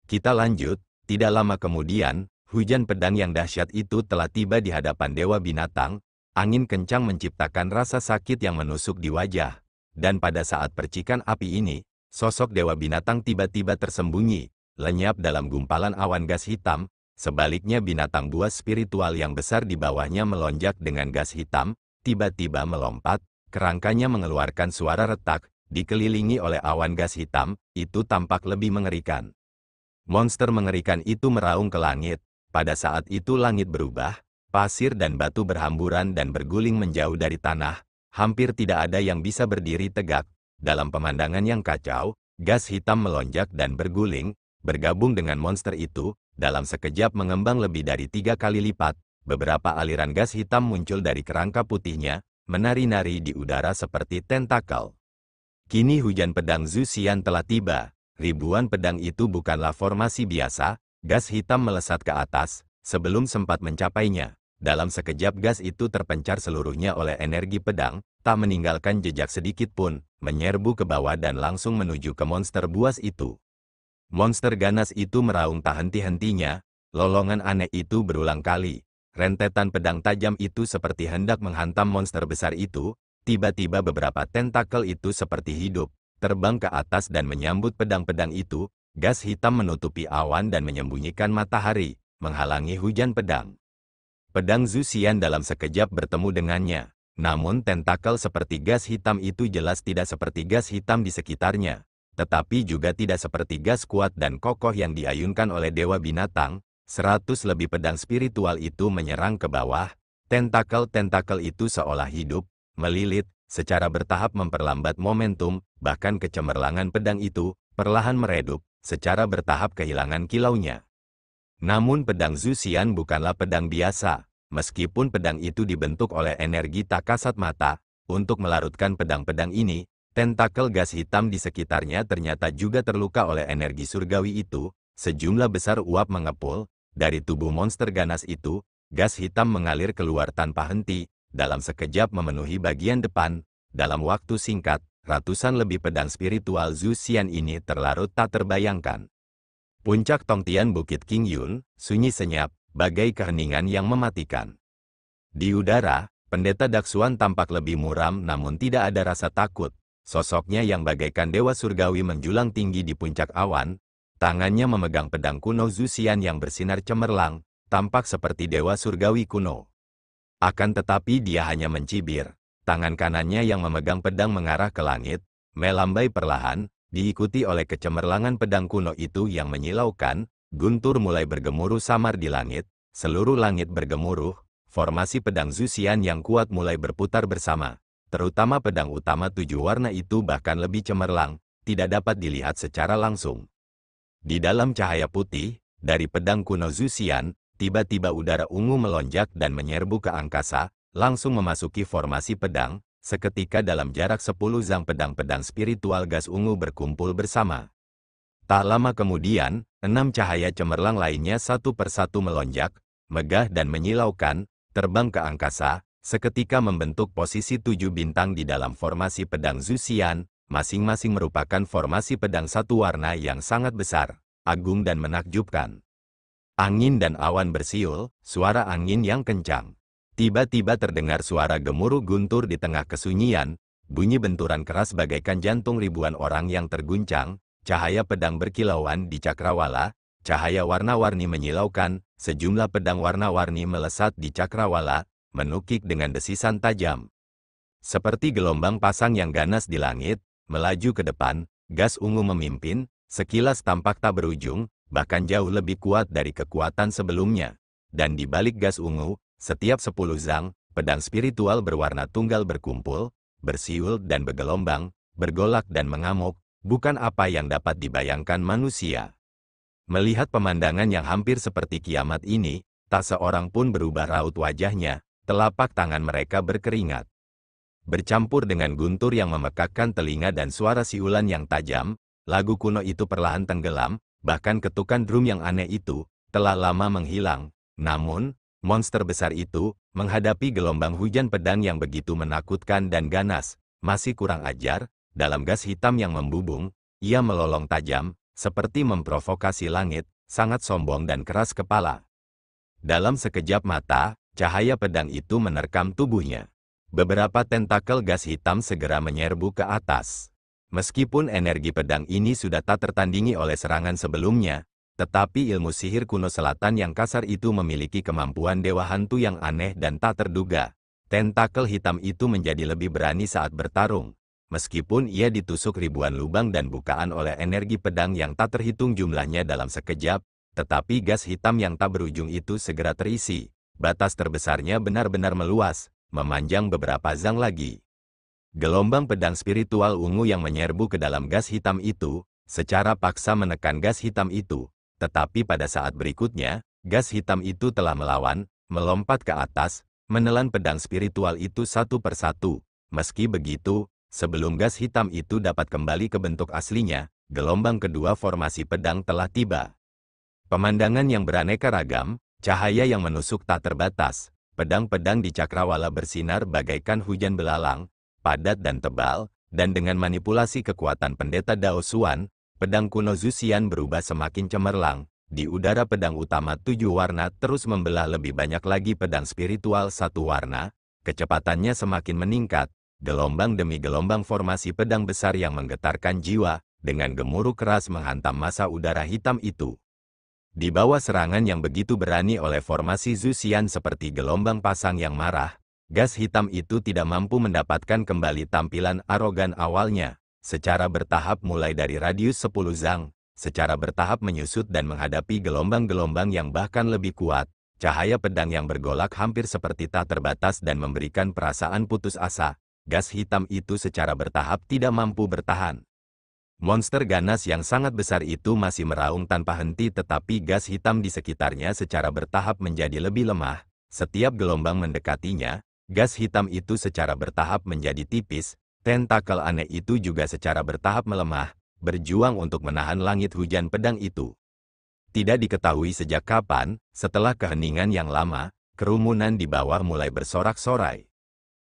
Kita lanjut, tidak lama kemudian, hujan pedang yang dahsyat itu telah tiba di hadapan Dewa Binatang. Angin kencang menciptakan rasa sakit yang menusuk di wajah. Dan pada saat percikan api ini, sosok Dewa Binatang tiba-tiba tersembunyi, lenyap dalam gumpalan awan gas hitam. Sebaliknya binatang buas spiritual yang besar di bawahnya melonjak dengan gas hitam, tiba-tiba melompat, kerangkanya mengeluarkan suara retak, dikelilingi oleh awan gas hitam, itu tampak lebih mengerikan. Monster mengerikan itu meraung ke langit. Pada saat itu langit berubah, pasir dan batu berhamburan dan berguling menjauh dari tanah. Hampir tidak ada yang bisa berdiri tegak. Dalam pemandangan yang kacau, gas hitam melonjak dan berguling, bergabung dengan monster itu, dalam sekejap mengembang lebih dari 3 kali lipat. Beberapa aliran gas hitam muncul dari kerangka putihnya, menari-nari di udara seperti tentakel. Kini hujan pedang Zuxian telah tiba. Ribuan pedang itu bukanlah formasi biasa, gas hitam melesat ke atas, sebelum sempat mencapainya. Dalam sekejap gas itu terpencar seluruhnya oleh energi pedang, tak meninggalkan jejak sedikit pun, menyerbu ke bawah dan langsung menuju ke monster buas itu. Monster ganas itu meraung tak henti-hentinya, lolongan aneh itu berulang kali. Rentetan pedang tajam itu seperti hendak menghantam monster besar itu, tiba-tiba beberapa tentakel itu seperti hidup, terbang ke atas dan menyambut pedang-pedang itu. Gas hitam menutupi awan dan menyembunyikan matahari, menghalangi hujan pedang. Pedang Zuxian dalam sekejap bertemu dengannya. Namun tentakel seperti gas hitam itu jelas tidak seperti gas hitam di sekitarnya, tetapi juga tidak seperti gas kuat dan kokoh yang diayunkan oleh Dewa Binatang. 100 lebih pedang spiritual itu menyerang ke bawah. Tentakel-tentakel itu seolah hidup, melilit, secara bertahap memperlambat momentum, bahkan kecemerlangan pedang itu perlahan meredup, secara bertahap kehilangan kilaunya. Namun pedang Zuxian bukanlah pedang biasa. Meskipun pedang itu dibentuk oleh energi tak kasat mata, untuk melarutkan pedang-pedang ini, tentakel gas hitam di sekitarnya ternyata juga terluka oleh energi surgawi itu. Sejumlah besar uap mengepul dari tubuh monster ganas itu, gas hitam mengalir keluar tanpa henti, dalam sekejap memenuhi bagian depan. Dalam waktu singkat, ratusan lebih pedang spiritual Zuxian ini terlarut tak terbayangkan. Puncak Tongtian Bukit King Yun, sunyi senyap, bagai keheningan yang mematikan. Di udara, Pendeta Daksuan tampak lebih muram namun tidak ada rasa takut. Sosoknya yang bagaikan dewa surgawi menjulang tinggi di puncak awan. Tangannya memegang pedang kuno Zuxian yang bersinar cemerlang, tampak seperti dewa surgawi kuno. Akan tetapi dia hanya mencibir. Tangan kanannya yang memegang pedang mengarah ke langit, melambai perlahan, diikuti oleh kecemerlangan pedang kuno itu yang menyilaukan. Guntur mulai bergemuruh samar di langit, seluruh langit bergemuruh, formasi pedang Zuxian yang kuat mulai berputar bersama. Terutama pedang utama 7 warna itu bahkan lebih cemerlang, tidak dapat dilihat secara langsung. Di dalam cahaya putih, dari pedang kuno Zuxian, tiba-tiba udara ungu melonjak dan menyerbu ke angkasa, langsung memasuki formasi pedang. Seketika dalam jarak 10 zang pedang-pedang spiritual gas ungu berkumpul bersama. Tak lama kemudian, 6 cahaya cemerlang lainnya satu persatu melonjak, megah dan menyilaukan, terbang ke angkasa, seketika membentuk posisi 7 bintang di dalam formasi pedang Zuxian, masing-masing merupakan formasi pedang satu warna yang sangat besar, agung dan menakjubkan. Angin dan awan bersiul, suara angin yang kencang. Tiba-tiba terdengar suara gemuruh guntur di tengah kesunyian, bunyi benturan keras bagaikan jantung ribuan orang yang terguncang. Cahaya pedang berkilauan di cakrawala, cahaya warna-warni menyilaukan, sejumlah pedang warna-warni melesat di cakrawala, menukik dengan desisan tajam. Seperti gelombang pasang yang ganas di langit, melaju ke depan, gas ungu memimpin, sekilas tampak tak berujung, bahkan jauh lebih kuat dari kekuatan sebelumnya. Dan di balik gas ungu, setiap 10 zang, pedang spiritual berwarna tunggal berkumpul, bersiul dan bergelombang, bergolak dan mengamuk. Bukan apa yang dapat dibayangkan manusia. Melihat pemandangan yang hampir seperti kiamat ini, tak seorang pun berubah raut wajahnya, telapak tangan mereka berkeringat. Bercampur dengan guntur yang memekakkan telinga dan suara siulan yang tajam, lagu kuno itu perlahan tenggelam, bahkan ketukan drum yang aneh itu, telah lama menghilang. Namun, monster besar itu, menghadapi gelombang hujan pedang yang begitu menakutkan dan ganas, masih kurang ajar. Dalam gas hitam yang membubung, ia melolong tajam, seperti memprovokasi langit, sangat sombong dan keras kepala. Dalam sekejap mata, cahaya pedang itu menerkam tubuhnya. Beberapa tentakel gas hitam segera menyerbu ke atas. Meskipun energi pedang ini sudah tak tertandingi oleh serangan sebelumnya, tetapi ilmu sihir kuno selatan yang kasar itu memiliki kemampuan dewa hantu yang aneh dan tak terduga. Tentakel hitam itu menjadi lebih berani saat bertarung. Meskipun ia ditusuk ribuan lubang dan bukaan oleh energi pedang yang tak terhitung jumlahnya dalam sekejap, tetapi gas hitam yang tak berujung itu segera terisi. Batas terbesarnya benar-benar meluas, memanjang beberapa zang lagi. Gelombang pedang spiritual ungu yang menyerbu ke dalam gas hitam itu, secara paksa menekan gas hitam itu. Tetapi pada saat berikutnya, gas hitam itu telah melawan, melompat ke atas, menelan pedang spiritual itu satu persatu. Meski begitu, sebelum gas hitam itu dapat kembali ke bentuk aslinya, gelombang kedua formasi pedang telah tiba. Pemandangan yang beraneka ragam, cahaya yang menusuk tak terbatas, pedang-pedang di cakrawala bersinar bagaikan hujan belalang, padat dan tebal, dan dengan manipulasi kekuatan pendeta Dao Xuan, pedang kuno Zuxian berubah semakin cemerlang. Di udara pedang utama 7 warna terus membelah lebih banyak lagi pedang spiritual 1 warna, kecepatannya semakin meningkat, gelombang demi gelombang formasi pedang besar yang menggetarkan jiwa, dengan gemuruh keras menghantam massa udara hitam itu. Di bawah serangan yang begitu berani oleh formasi Zuxian seperti gelombang pasang yang marah, gas hitam itu tidak mampu mendapatkan kembali tampilan arogan awalnya. Secara bertahap mulai dari radius 10 zang, secara bertahap menyusut dan menghadapi gelombang-gelombang yang bahkan lebih kuat. Cahaya pedang yang bergolak hampir seperti tak terbatas dan memberikan perasaan putus asa. Gas hitam itu secara bertahap tidak mampu bertahan. Monster ganas yang sangat besar itu masih meraung tanpa henti, tetapi gas hitam di sekitarnya secara bertahap menjadi lebih lemah. Setiap gelombang mendekatinya, gas hitam itu secara bertahap menjadi tipis, tentakel aneh itu juga secara bertahap melemah, berjuang untuk menahan langit hujan pedang itu. Tidak diketahui sejak kapan, setelah keheningan yang lama, kerumunan di bawah mulai bersorak-sorai.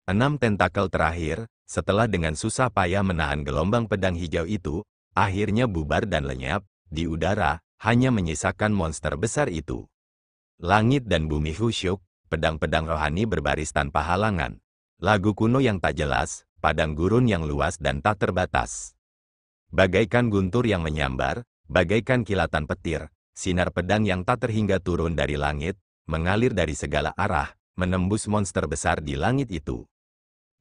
6 tentakel terakhir, setelah dengan susah payah menahan gelombang pedang hijau itu, akhirnya bubar dan lenyap, di udara, hanya menyisakan monster besar itu. Langit dan bumi khusyuk, pedang-pedang rohani berbaris tanpa halangan. Lagu kuno yang tak jelas, padang gurun yang luas dan tak terbatas. Bagaikan guntur yang menyambar, bagaikan kilatan petir, sinar pedang yang tak terhingga turun dari langit, mengalir dari segala arah, menembus monster besar di langit itu.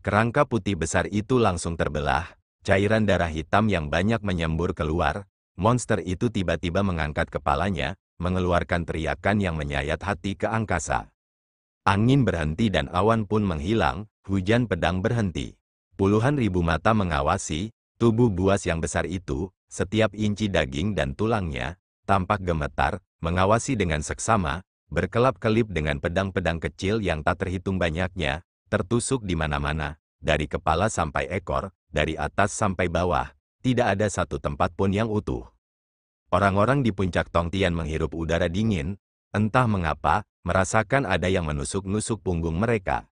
Kerangka putih besar itu langsung terbelah, cairan darah hitam yang banyak menyembur keluar, monster itu tiba-tiba mengangkat kepalanya, mengeluarkan teriakan yang menyayat hati ke angkasa. Angin berhenti dan awan pun menghilang, hujan pedang berhenti. Puluhan ribu mata mengawasi, tubuh buas yang besar itu, setiap inci daging dan tulangnya, tampak gemetar, mengawasi dengan seksama, berkelap-kelip dengan pedang-pedang kecil yang tak terhitung banyaknya, tertusuk di mana-mana, dari kepala sampai ekor, dari atas sampai bawah, tidak ada satu tempat pun yang utuh. Orang-orang di puncak Tongtian menghirup udara dingin, entah mengapa, merasakan ada yang menusuk-nusuk punggung mereka.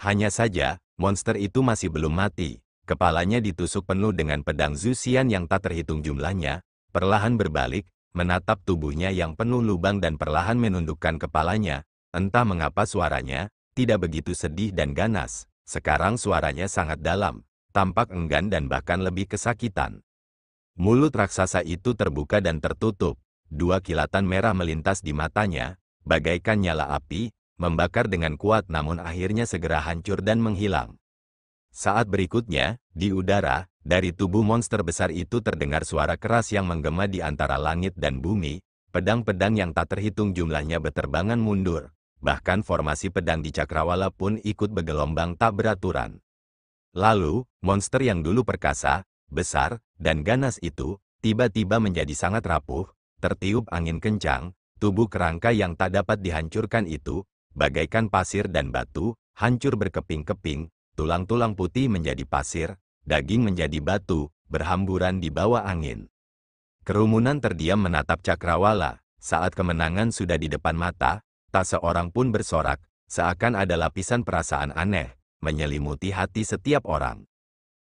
Hanya saja, monster itu masih belum mati. Kepalanya ditusuk penuh dengan pedang Zuxian yang tak terhitung jumlahnya, perlahan berbalik, menatap tubuhnya yang penuh lubang dan perlahan menundukkan kepalanya. Entah mengapa suaranya tidak begitu sedih dan ganas. Sekarang suaranya sangat dalam, tampak enggan dan bahkan lebih kesakitan. Mulut raksasa itu terbuka dan tertutup. 2 kilatan merah melintas di matanya, bagaikan nyala api, membakar dengan kuat namun akhirnya segera hancur dan menghilang. Saat berikutnya, di udara, dari tubuh monster besar itu terdengar suara keras yang menggema di antara langit dan bumi, pedang-pedang yang tak terhitung jumlahnya berterbangan mundur, bahkan formasi pedang di cakrawala pun ikut bergelombang tak beraturan. Lalu, monster yang dulu perkasa, besar, dan ganas itu, tiba-tiba menjadi sangat rapuh, tertiup angin kencang, tubuh kerangka yang tak dapat dihancurkan itu, bagaikan pasir dan batu, hancur berkeping-keping, tulang-tulang putih menjadi pasir, daging menjadi batu, berhamburan di bawah angin. Kerumunan terdiam menatap cakrawala, saat kemenangan sudah di depan mata, tak seorang pun bersorak, seakan ada lapisan perasaan aneh, menyelimuti hati setiap orang.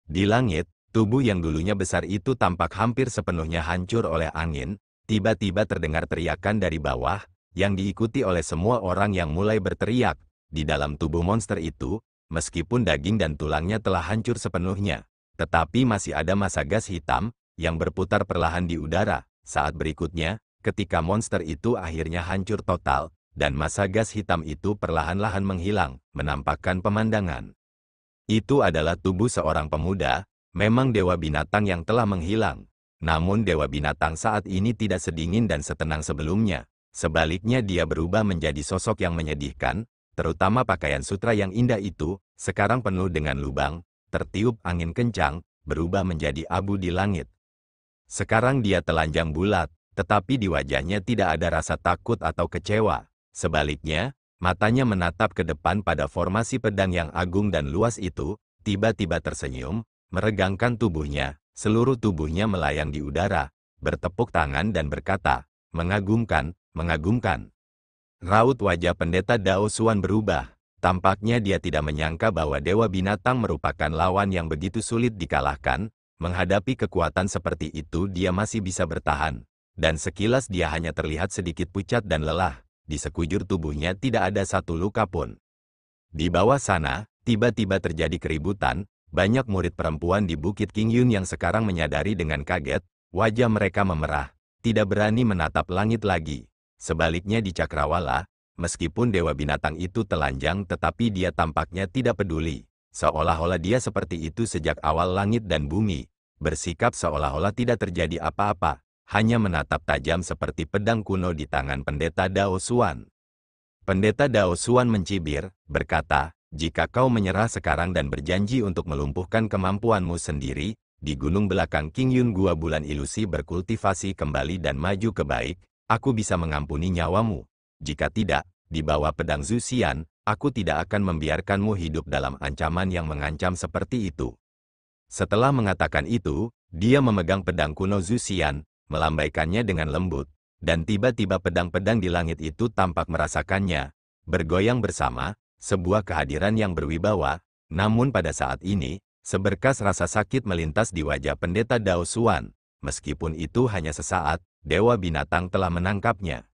Di langit, Tubuh yang dulunya besar itu tampak hampir sepenuhnya hancur oleh angin. Tiba-tiba terdengar teriakan dari bawah, yang diikuti oleh semua orang yang mulai berteriak. Di dalam tubuh monster itu, meskipun daging dan tulangnya telah hancur sepenuhnya, tetapi masih ada massa gas hitam yang berputar perlahan di udara. Saat berikutnya, ketika monster itu akhirnya hancur total, dan massa gas hitam itu perlahan-lahan menghilang, menampakkan pemandangan. Itu adalah tubuh seorang pemuda, memang dewa binatang yang telah menghilang. Namun dewa binatang saat ini tidak sedingin dan setenang sebelumnya. Sebaliknya dia berubah menjadi sosok yang menyedihkan, terutama pakaian sutra yang indah itu, sekarang penuh dengan lubang, tertiup angin kencang, berubah menjadi abu di langit. Sekarang dia telanjang bulat, tetapi di wajahnya tidak ada rasa takut atau kecewa. Sebaliknya, matanya menatap ke depan pada formasi pedang yang agung dan luas itu, tiba-tiba tersenyum, meregangkan tubuhnya, seluruh tubuhnya melayang di udara, bertepuk tangan dan berkata, "Mengagumkan, mengagumkan." Raut wajah pendeta Dao Xuan berubah. Tampaknya dia tidak menyangka bahwa dewa binatang merupakan lawan yang begitu sulit dikalahkan. Menghadapi kekuatan seperti itu dia masih bisa bertahan. Dan sekilas dia hanya terlihat sedikit pucat dan lelah. Di sekujur tubuhnya tidak ada satu luka pun. Di bawah sana, tiba-tiba terjadi keributan. Banyak murid perempuan di Bukit Qingyun yang sekarang menyadari dengan kaget, wajah mereka memerah, tidak berani menatap langit lagi. Sebaliknya di Cakrawala, meskipun dewa binatang itu telanjang tetapi dia tampaknya tidak peduli. Seolah-olah dia seperti itu sejak awal langit dan bumi, bersikap seolah-olah tidak terjadi apa-apa, hanya menatap tajam seperti pedang kuno di tangan pendeta Dao Xuan. Pendeta Dao Xuan mencibir, berkata, "Jika kau menyerah sekarang dan berjanji untuk melumpuhkan kemampuanmu sendiri, di gunung belakang Qingyun Gua bulan ilusi berkultivasi kembali dan maju ke baik, aku bisa mengampuni nyawamu. Jika tidak, di bawah pedang Zuxian, aku tidak akan membiarkanmu hidup dalam ancaman yang mengancam seperti itu." Setelah mengatakan itu, dia memegang pedang kuno Zuxian, melambaikannya dengan lembut, dan tiba-tiba pedang-pedang di langit itu tampak merasakannya, bergoyang bersama, sebuah kehadiran yang berwibawa. Namun pada saat ini, seberkas rasa sakit melintas di wajah pendeta Dao Xuan. Meskipun itu hanya sesaat, dewa binatang telah menangkapnya.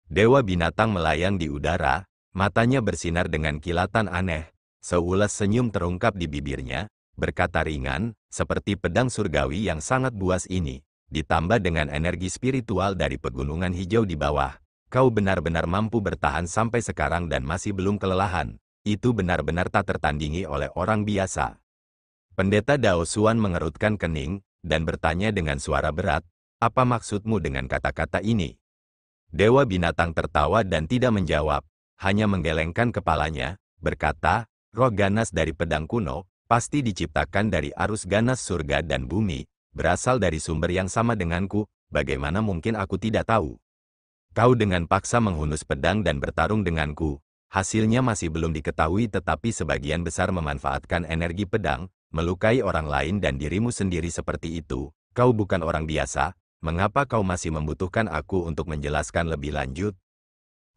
Dewa binatang melayang di udara, matanya bersinar dengan kilatan aneh, seulas senyum terungkap di bibirnya, berkata ringan, seperti pedang surgawi yang sangat buas ini, ditambah dengan energi spiritual dari pegunungan hijau di bawah. Kau benar-benar mampu bertahan sampai sekarang dan masih belum kelelahan. Itu benar-benar tak tertandingi oleh orang biasa. Pendeta Dao Xuan mengerutkan kening, dan bertanya dengan suara berat, "Apa maksudmu dengan kata-kata ini?" Dewa binatang tertawa dan tidak menjawab, hanya menggelengkan kepalanya, berkata, "Roh ganas dari pedang kuno, pasti diciptakan dari arus ganas surga dan bumi, berasal dari sumber yang sama denganku, bagaimana mungkin aku tidak tahu? Kau dengan paksa menghunus pedang dan bertarung denganku. Hasilnya masih belum diketahui tetapi sebagian besar memanfaatkan energi pedang, melukai orang lain dan dirimu sendiri seperti itu. Kau bukan orang biasa, mengapa kau masih membutuhkan aku untuk menjelaskan lebih lanjut?"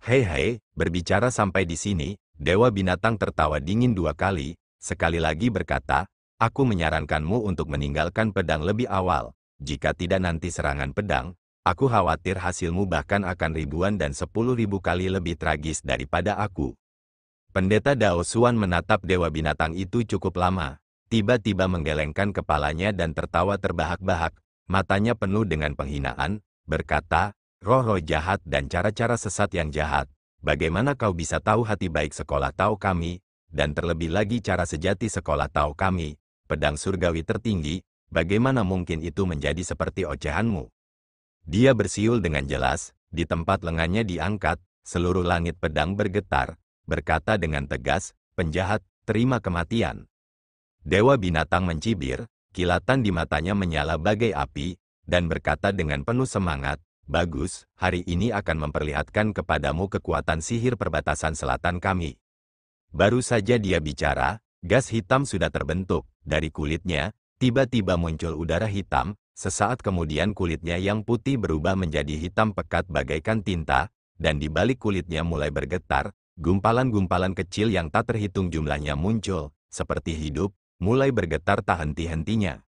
Hei, berbicara sampai di sini, dewa binatang tertawa dingin 2 kali, sekali lagi berkata, "Aku menyarankanmu untuk meninggalkan pedang lebih awal. Jika tidak nanti serangan pedang, aku khawatir hasilmu bahkan akan ribuan dan 10.000 kali lebih tragis daripada aku." Pendeta Dao Xuan menatap dewa binatang itu cukup lama, tiba-tiba menggelengkan kepalanya dan tertawa terbahak-bahak, matanya penuh dengan penghinaan, berkata, "Roh-roh jahat dan cara-cara sesat yang jahat, bagaimana kau bisa tahu hati baik sekolah Tao kami, dan terlebih lagi cara sejati sekolah Tao kami, pedang surgawi tertinggi, bagaimana mungkin itu menjadi seperti ocehanmu?" Dia bersiul dengan jelas, di tempat lengannya diangkat, seluruh langit pedang bergetar, berkata dengan tegas, "Penjahat, terima kematian." Dewa binatang mencibir, kilatan di matanya menyala bagai api, dan berkata dengan penuh semangat, "Bagus, hari ini akan memperlihatkan kepadamu kekuatan sihir perbatasan selatan kami." Baru saja dia bicara, gas hitam sudah terbentuk, dari kulitnya, tiba-tiba muncul udara hitam. Sesaat kemudian kulitnya yang putih berubah menjadi hitam pekat bagaikan tinta, dan di balik kulitnya mulai bergetar, gumpalan-gumpalan kecil yang tak terhitung jumlahnya muncul, seperti hidup, mulai bergetar tak henti-hentinya.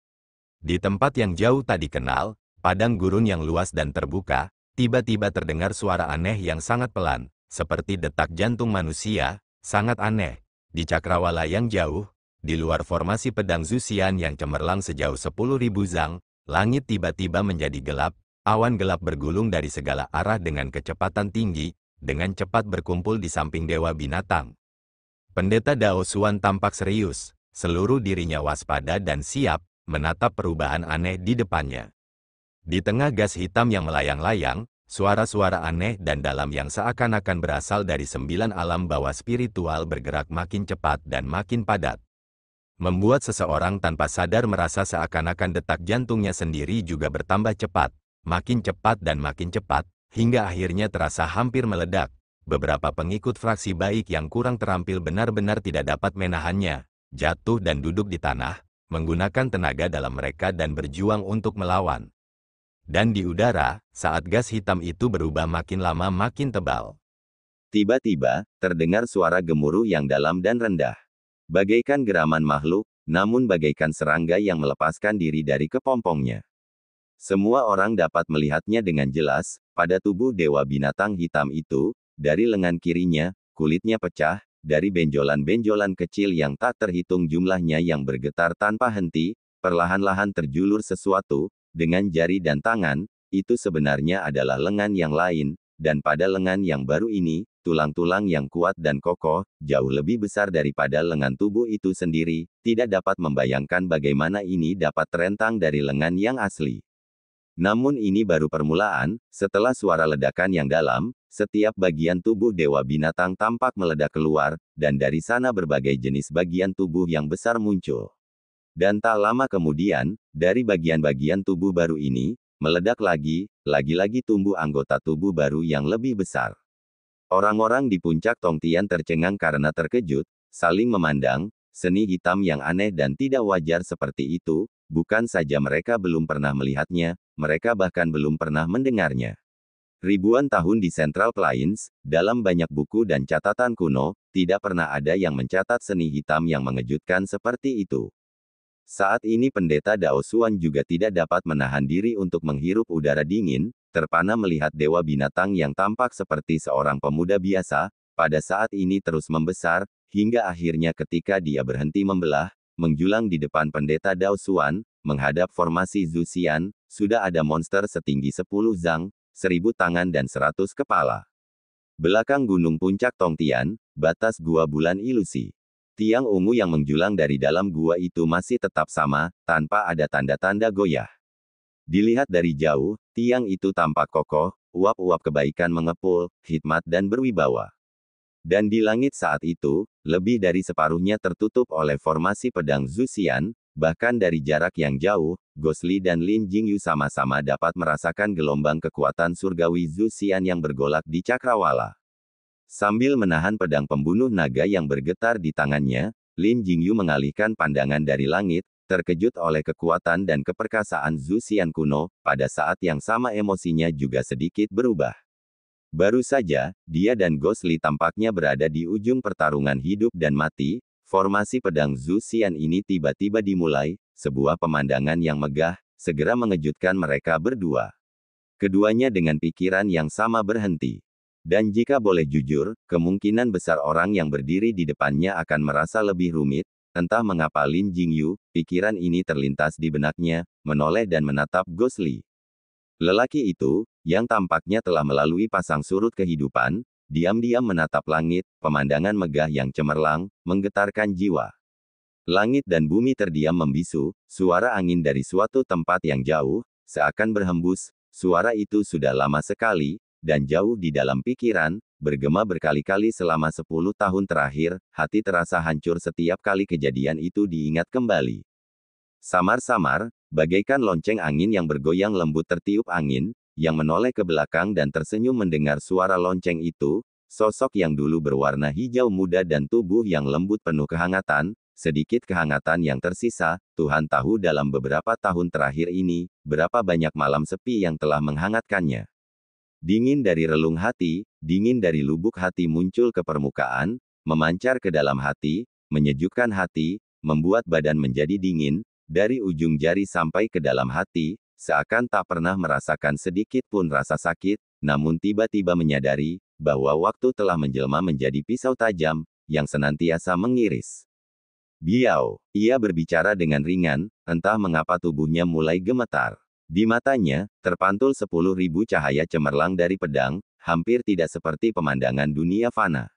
Di tempat yang jauh tak dikenal, padang gurun yang luas dan terbuka, tiba-tiba terdengar suara aneh yang sangat pelan, seperti detak jantung manusia, sangat aneh. Di cakrawala yang jauh, di luar formasi pedang Zuxian yang cemerlang sejauh 10.000 zang, langit tiba-tiba menjadi gelap, awan gelap bergulung dari segala arah dengan kecepatan tinggi, dengan cepat berkumpul di samping Dewa Binatang. Pendeta Dao Xuan tampak serius, seluruh dirinya waspada dan siap menatap perubahan aneh di depannya. Di tengah gas hitam yang melayang-layang, suara-suara aneh dan dalam yang seakan-akan berasal dari 9 alam bawah spiritual bergerak makin cepat dan makin padat. Membuat seseorang tanpa sadar merasa seakan-akan detak jantungnya sendiri juga bertambah cepat, makin cepat dan makin cepat, hingga akhirnya terasa hampir meledak. Beberapa pengikut fraksi baik yang kurang terampil benar-benar tidak dapat menahannya, jatuh dan duduk di tanah, menggunakan tenaga dalam mereka dan berjuang untuk melawan. Dan di udara, saat gas hitam itu berubah makin lama makin tebal. Tiba-tiba, terdengar suara gemuruh yang dalam dan rendah. Bagaikan geraman makhluk, namun bagaikan serangga yang melepaskan diri dari kepompongnya. Semua orang dapat melihatnya dengan jelas, pada tubuh Dewa Binatang hitam itu, dari lengan kirinya, kulitnya pecah, dari benjolan-benjolan kecil yang tak terhitung jumlahnya yang bergetar tanpa henti, perlahan-lahan terjulur sesuatu, dengan jari dan tangan, itu sebenarnya adalah lengan yang lain, dan pada lengan yang baru ini, tulang-tulang yang kuat dan kokoh, jauh lebih besar daripada lengan tubuh itu sendiri, tidak dapat membayangkan bagaimana ini dapat terentang dari lengan yang asli. Namun ini baru permulaan, setelah suara ledakan yang dalam, setiap bagian tubuh Dewa Binatang tampak meledak keluar, dan dari sana berbagai jenis bagian tubuh yang besar muncul. Dan tak lama kemudian, dari bagian-bagian tubuh baru ini, meledak lagi-lagi tumbuh anggota tubuh baru yang lebih besar. Orang-orang di puncak Tongtian tercengang karena terkejut, saling memandang, seni hitam yang aneh dan tidak wajar seperti itu, bukan saja mereka belum pernah melihatnya, mereka bahkan belum pernah mendengarnya. Ribuan tahun di Central Plains, dalam banyak buku dan catatan kuno, tidak pernah ada yang mencatat seni hitam yang mengejutkan seperti itu. Saat ini Pendeta Dao Xuan juga tidak dapat menahan diri untuk menghirup udara dingin, terpana melihat Dewa Binatang yang tampak seperti seorang pemuda biasa, pada saat ini terus membesar, hingga akhirnya ketika dia berhenti membelah, menjulang di depan Pendeta Dao Xuan, menghadap formasi Zuxian, sudah ada monster setinggi 10 zang, 1000 tangan dan 100 kepala. Belakang gunung puncak Tongtian, batas gua bulan ilusi. Tiang ungu yang menjulang dari dalam gua itu masih tetap sama, tanpa ada tanda-tanda goyah. Dilihat dari jauh, tiang itu tampak kokoh, uap-uap kebaikan mengepul, hikmat dan berwibawa. Dan di langit saat itu, lebih dari separuhnya tertutup oleh formasi pedang Zuxian, bahkan dari jarak yang jauh, Gosli dan Lin Jingyu sama-sama dapat merasakan gelombang kekuatan surgawi Zuxian yang bergolak di cakrawala. Sambil menahan pedang pembunuh naga yang bergetar di tangannya, Lin Jingyu mengalihkan pandangan dari langit, terkejut oleh kekuatan dan keperkasaan Zuxian kuno, pada saat yang sama emosinya juga sedikit berubah. Baru saja, dia dan Gosli tampaknya berada di ujung pertarungan hidup dan mati, formasi pedang Zuxian ini tiba-tiba dimulai, sebuah pemandangan yang megah, segera mengejutkan mereka berdua. Keduanya dengan pikiran yang sama berhenti. Dan jika boleh jujur, kemungkinan besar orang yang berdiri di depannya akan merasa lebih rumit, entah mengapa Lin Jingyu, pikiran ini terlintas di benaknya, menoleh dan menatap Gosli. Lelaki itu, yang tampaknya telah melalui pasang surut kehidupan, diam-diam menatap langit, pemandangan megah yang cemerlang, menggetarkan jiwa. Langit dan bumi terdiam membisu, suara angin dari suatu tempat yang jauh, seakan berhembus, suara itu sudah lama sekali, dan jauh di dalam pikiran, bergema berkali-kali selama 10 tahun terakhir, hati terasa hancur setiap kali kejadian itu diingat kembali. Samar-samar, bagaikan lonceng angin yang bergoyang lembut tertiup angin, yang menoleh ke belakang dan tersenyum mendengar suara lonceng itu, sosok yang dulu berwarna hijau muda dan tubuh yang lembut penuh kehangatan, sedikit kehangatan yang tersisa, Tuhan tahu dalam beberapa tahun terakhir ini, berapa banyak malam sepi yang telah menghangatkannya. Dingin dari relung hati, dingin dari lubuk hati muncul ke permukaan, memancar ke dalam hati, menyejukkan hati, membuat badan menjadi dingin, dari ujung jari sampai ke dalam hati, seakan tak pernah merasakan sedikit pun rasa sakit, namun tiba-tiba menyadari bahwa waktu telah menjelma menjadi pisau tajam yang senantiasa mengiris. Biau, ia berbicara dengan ringan, entah mengapa tubuhnya mulai gemetar. Di matanya, terpantul 10.000 cahaya cemerlang dari pedang, hampir tidak seperti pemandangan dunia fana.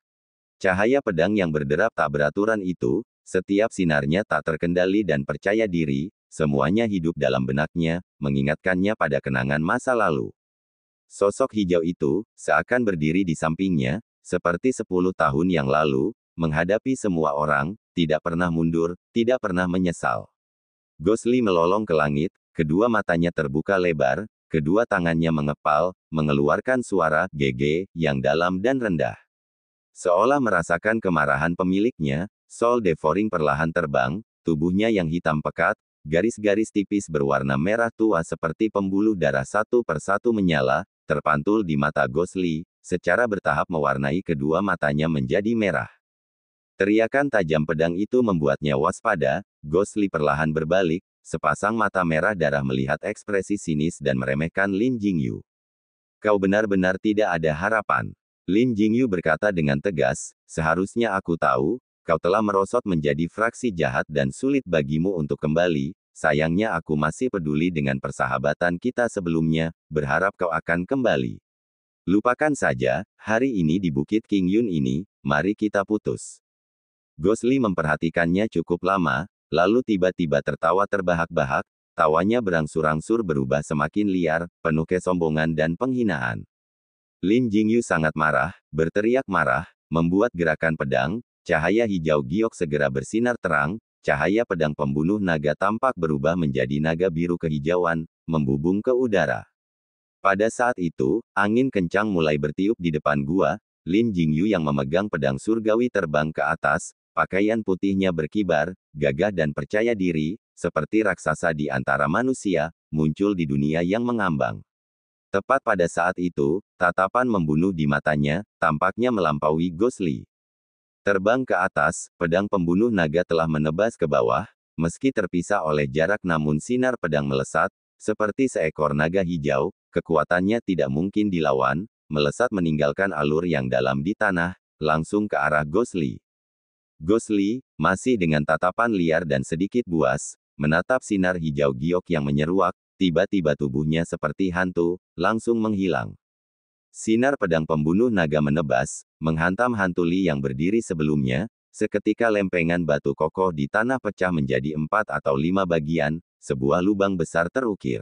Cahaya pedang yang berderap tak beraturan itu, setiap sinarnya tak terkendali dan percaya diri, semuanya hidup dalam benaknya, mengingatkannya pada kenangan masa lalu. Sosok hijau itu, seakan berdiri di sampingnya, seperti 10 tahun yang lalu, menghadapi semua orang, tidak pernah mundur, tidak pernah menyesal. Gosli melolong ke langit, kedua matanya terbuka lebar, kedua tangannya mengepal, mengeluarkan suara "gege" yang dalam dan rendah. Seolah merasakan kemarahan pemiliknya, Sol Devoring perlahan terbang, tubuhnya yang hitam pekat, garis-garis tipis berwarna merah tua seperti pembuluh darah satu persatu menyala, terpantul di mata Gosli, secara bertahap mewarnai kedua matanya menjadi merah. Teriakan tajam pedang itu membuatnya waspada, Gosli perlahan berbalik, sepasang mata merah darah melihat ekspresi sinis dan meremehkan Lin Jingyu. Kau benar-benar tidak ada harapan. Lin Jingyu berkata dengan tegas, seharusnya aku tahu, kau telah merosot menjadi fraksi jahat dan sulit bagimu untuk kembali, sayangnya aku masih peduli dengan persahabatan kita sebelumnya, berharap kau akan kembali. Lupakan saja, hari ini di Bukit King Yun ini, mari kita putus. Gosli memperhatikannya cukup lama, lalu tiba-tiba tertawa terbahak-bahak, tawanya berangsur-angsur berubah semakin liar, penuh kesombongan dan penghinaan. Lin Jingyu sangat marah, berteriak marah, membuat gerakan pedang, cahaya hijau giok segera bersinar terang, cahaya pedang pembunuh naga tampak berubah menjadi naga biru kehijauan, membubung ke udara. Pada saat itu, angin kencang mulai bertiup di depan gua, Lin Jingyu yang memegang pedang surgawi terbang ke atas, pakaian putihnya berkibar, gagah dan percaya diri, seperti raksasa di antara manusia, muncul di dunia yang mengambang. Tepat pada saat itu, tatapan membunuh di matanya, tampaknya melampaui Gosli. Terbang ke atas, pedang pembunuh naga telah menebas ke bawah, meski terpisah oleh jarak namun sinar pedang melesat, seperti seekor naga hijau, kekuatannya tidak mungkin dilawan, melesat meninggalkan alur yang dalam di tanah, langsung ke arah Gosli. Gosli, masih dengan tatapan liar dan sedikit buas, menatap sinar hijau giok yang menyeruak, tiba-tiba tubuhnya seperti hantu, langsung menghilang. Sinar pedang pembunuh naga menebas, menghantam hantu Li yang berdiri sebelumnya, seketika lempengan batu kokoh di tanah pecah menjadi 4 atau 5 bagian, sebuah lubang besar terukir.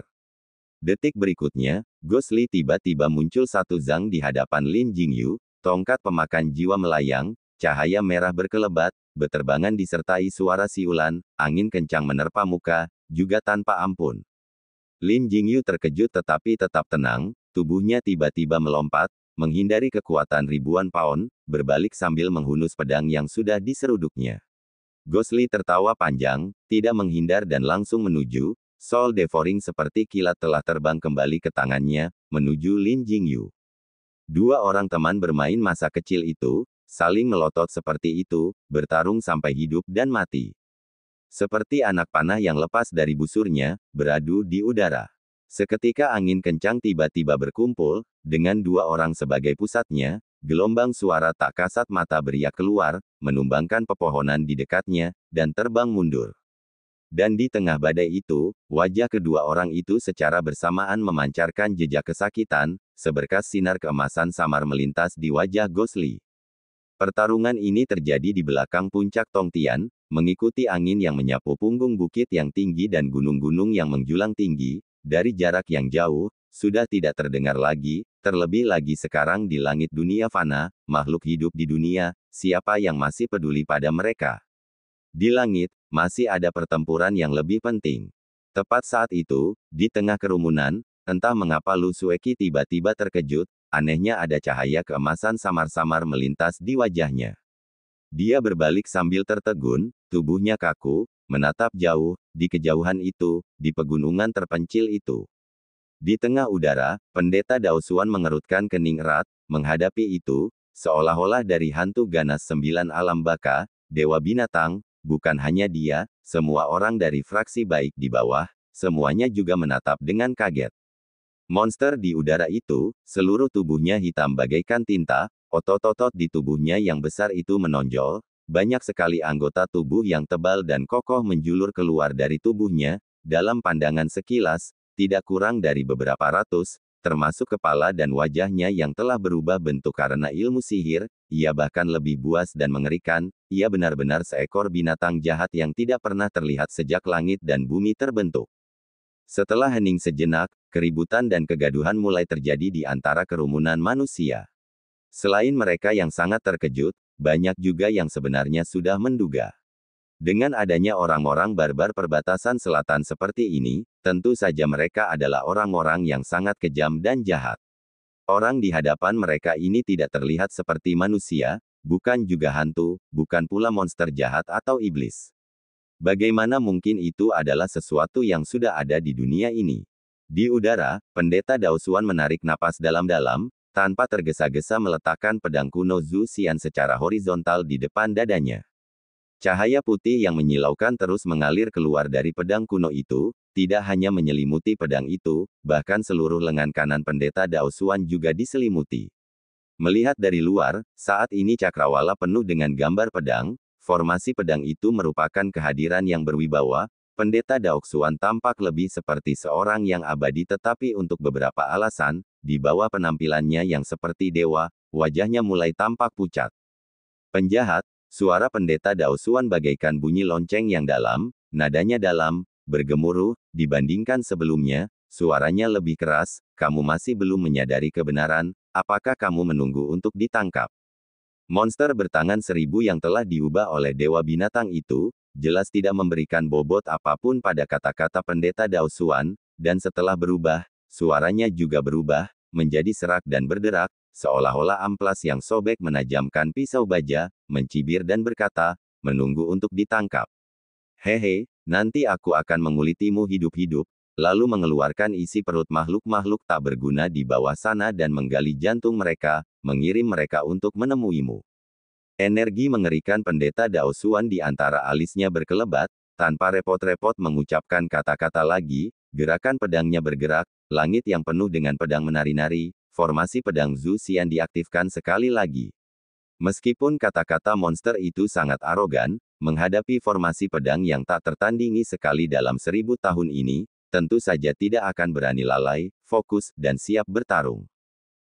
Detik berikutnya, Gosli tiba-tiba muncul satu zang di hadapan Lin Jingyu, tongkat pemakan jiwa melayang, cahaya merah berkelebat, beterbangan disertai suara siulan, angin kencang menerpa muka, juga tanpa ampun. Lin Jingyu terkejut tetapi tetap tenang, tubuhnya tiba-tiba melompat, menghindari kekuatan ribuan pound, berbalik sambil menghunus pedang yang sudah diseruduknya. Gosli tertawa panjang, tidak menghindar dan langsung menuju, Sol Devoring seperti kilat telah terbang kembali ke tangannya, menuju Lin Jingyu. Dua orang teman bermain masa kecil itu, saling melotot seperti itu, bertarung sampai hidup dan mati. Seperti anak panah yang lepas dari busurnya, beradu di udara. Seketika angin kencang tiba-tiba berkumpul, dengan dua orang sebagai pusatnya, gelombang suara tak kasat mata beriak keluar, menumbangkan pepohonan di dekatnya, dan terbang mundur. Dan di tengah badai itu, wajah kedua orang itu secara bersamaan memancarkan jejak kesakitan, seberkas sinar keemasan samar melintas di wajah Gosli. Pertarungan ini terjadi di belakang puncak Tongtian, mengikuti angin yang menyapu punggung bukit yang tinggi dan gunung-gunung yang menjulang tinggi, dari jarak yang jauh, sudah tidak terdengar lagi, terlebih lagi sekarang di langit dunia fana, makhluk hidup di dunia, siapa yang masih peduli pada mereka? Di langit, masih ada pertempuran yang lebih penting. Tepat saat itu, di tengah kerumunan, entah mengapa Lu Sueki tiba-tiba terkejut, anehnya ada cahaya keemasan samar-samar melintas di wajahnya. Dia berbalik sambil tertegun, tubuhnya kaku, menatap jauh, di kejauhan itu, di pegunungan terpencil itu. Di tengah udara, pendeta Daosuan mengerutkan kening erat, menghadapi itu, seolah-olah dari hantu ganas 9 alam baka, dewa binatang, bukan hanya dia, semua orang dari fraksi baik di bawah, semuanya juga menatap dengan kaget. Monster di udara itu, seluruh tubuhnya hitam bagaikan tinta, otot-otot di tubuhnya yang besar itu menonjol, banyak sekali anggota tubuh yang tebal dan kokoh menjulur keluar dari tubuhnya, dalam pandangan sekilas, tidak kurang dari beberapa ratus, termasuk kepala dan wajahnya yang telah berubah bentuk karena ilmu sihir, ia bahkan lebih buas dan mengerikan, ia benar-benar seekor binatang jahat yang tidak pernah terlihat sejak langit dan bumi terbentuk. Setelah hening sejenak, keributan dan kegaduhan mulai terjadi di antara kerumunan manusia. Selain mereka yang sangat terkejut, banyak juga yang sebenarnya sudah menduga. Dengan adanya orang-orang barbar perbatasan selatan seperti ini, tentu saja mereka adalah orang-orang yang sangat kejam dan jahat. Orang di hadapan mereka ini tidak terlihat seperti manusia, bukan juga hantu, bukan pula monster jahat atau iblis. Bagaimana mungkin itu adalah sesuatu yang sudah ada di dunia ini? Di udara, Pendeta Daosuan menarik napas dalam-dalam, tanpa tergesa-gesa meletakkan pedang kuno Zhu Xian secara horizontal di depan dadanya. Cahaya putih yang menyilaukan terus mengalir keluar dari pedang kuno itu, tidak hanya menyelimuti pedang itu, bahkan seluruh lengan kanan Pendeta Daosuan juga diselimuti. Melihat dari luar, saat ini cakrawala penuh dengan gambar pedang, formasi pedang itu merupakan kehadiran yang berwibawa. Pendeta Daosuan tampak lebih seperti seorang yang abadi tetapi untuk beberapa alasan, di bawah penampilannya yang seperti dewa, wajahnya mulai tampak pucat. Penjahat, suara Pendeta Daosuan bagaikan bunyi lonceng yang dalam, nadanya dalam, bergemuruh, dibandingkan sebelumnya, suaranya lebih keras, kamu masih belum menyadari kebenaran, apakah kamu menunggu untuk ditangkap? Monster bertangan 1000 yang telah diubah oleh Dewa Binatang itu, jelas tidak memberikan bobot apapun pada kata-kata Pendeta Daosuan, dan setelah berubah, suaranya juga berubah, menjadi serak dan berderak, seolah-olah amplas yang sobek menajamkan pisau baja, mencibir dan berkata, menunggu untuk ditangkap. Hehe, nanti aku akan mengulitimu hidup-hidup, lalu mengeluarkan isi perut makhluk-makhluk tak berguna di bawah sana dan menggali jantung mereka, mengirim mereka untuk menemuimu. Energi mengerikan Pendeta Daosuan di antara alisnya berkelebat, tanpa repot-repot mengucapkan kata-kata lagi, gerakan pedangnya bergerak, langit yang penuh dengan pedang menari-nari, formasi pedang Zhu Xian diaktifkan sekali lagi. Meskipun kata-kata monster itu sangat arogan, menghadapi formasi pedang yang tak tertandingi sekali dalam 1000 tahun ini, tentu saja tidak akan berani lalai, fokus, dan siap bertarung.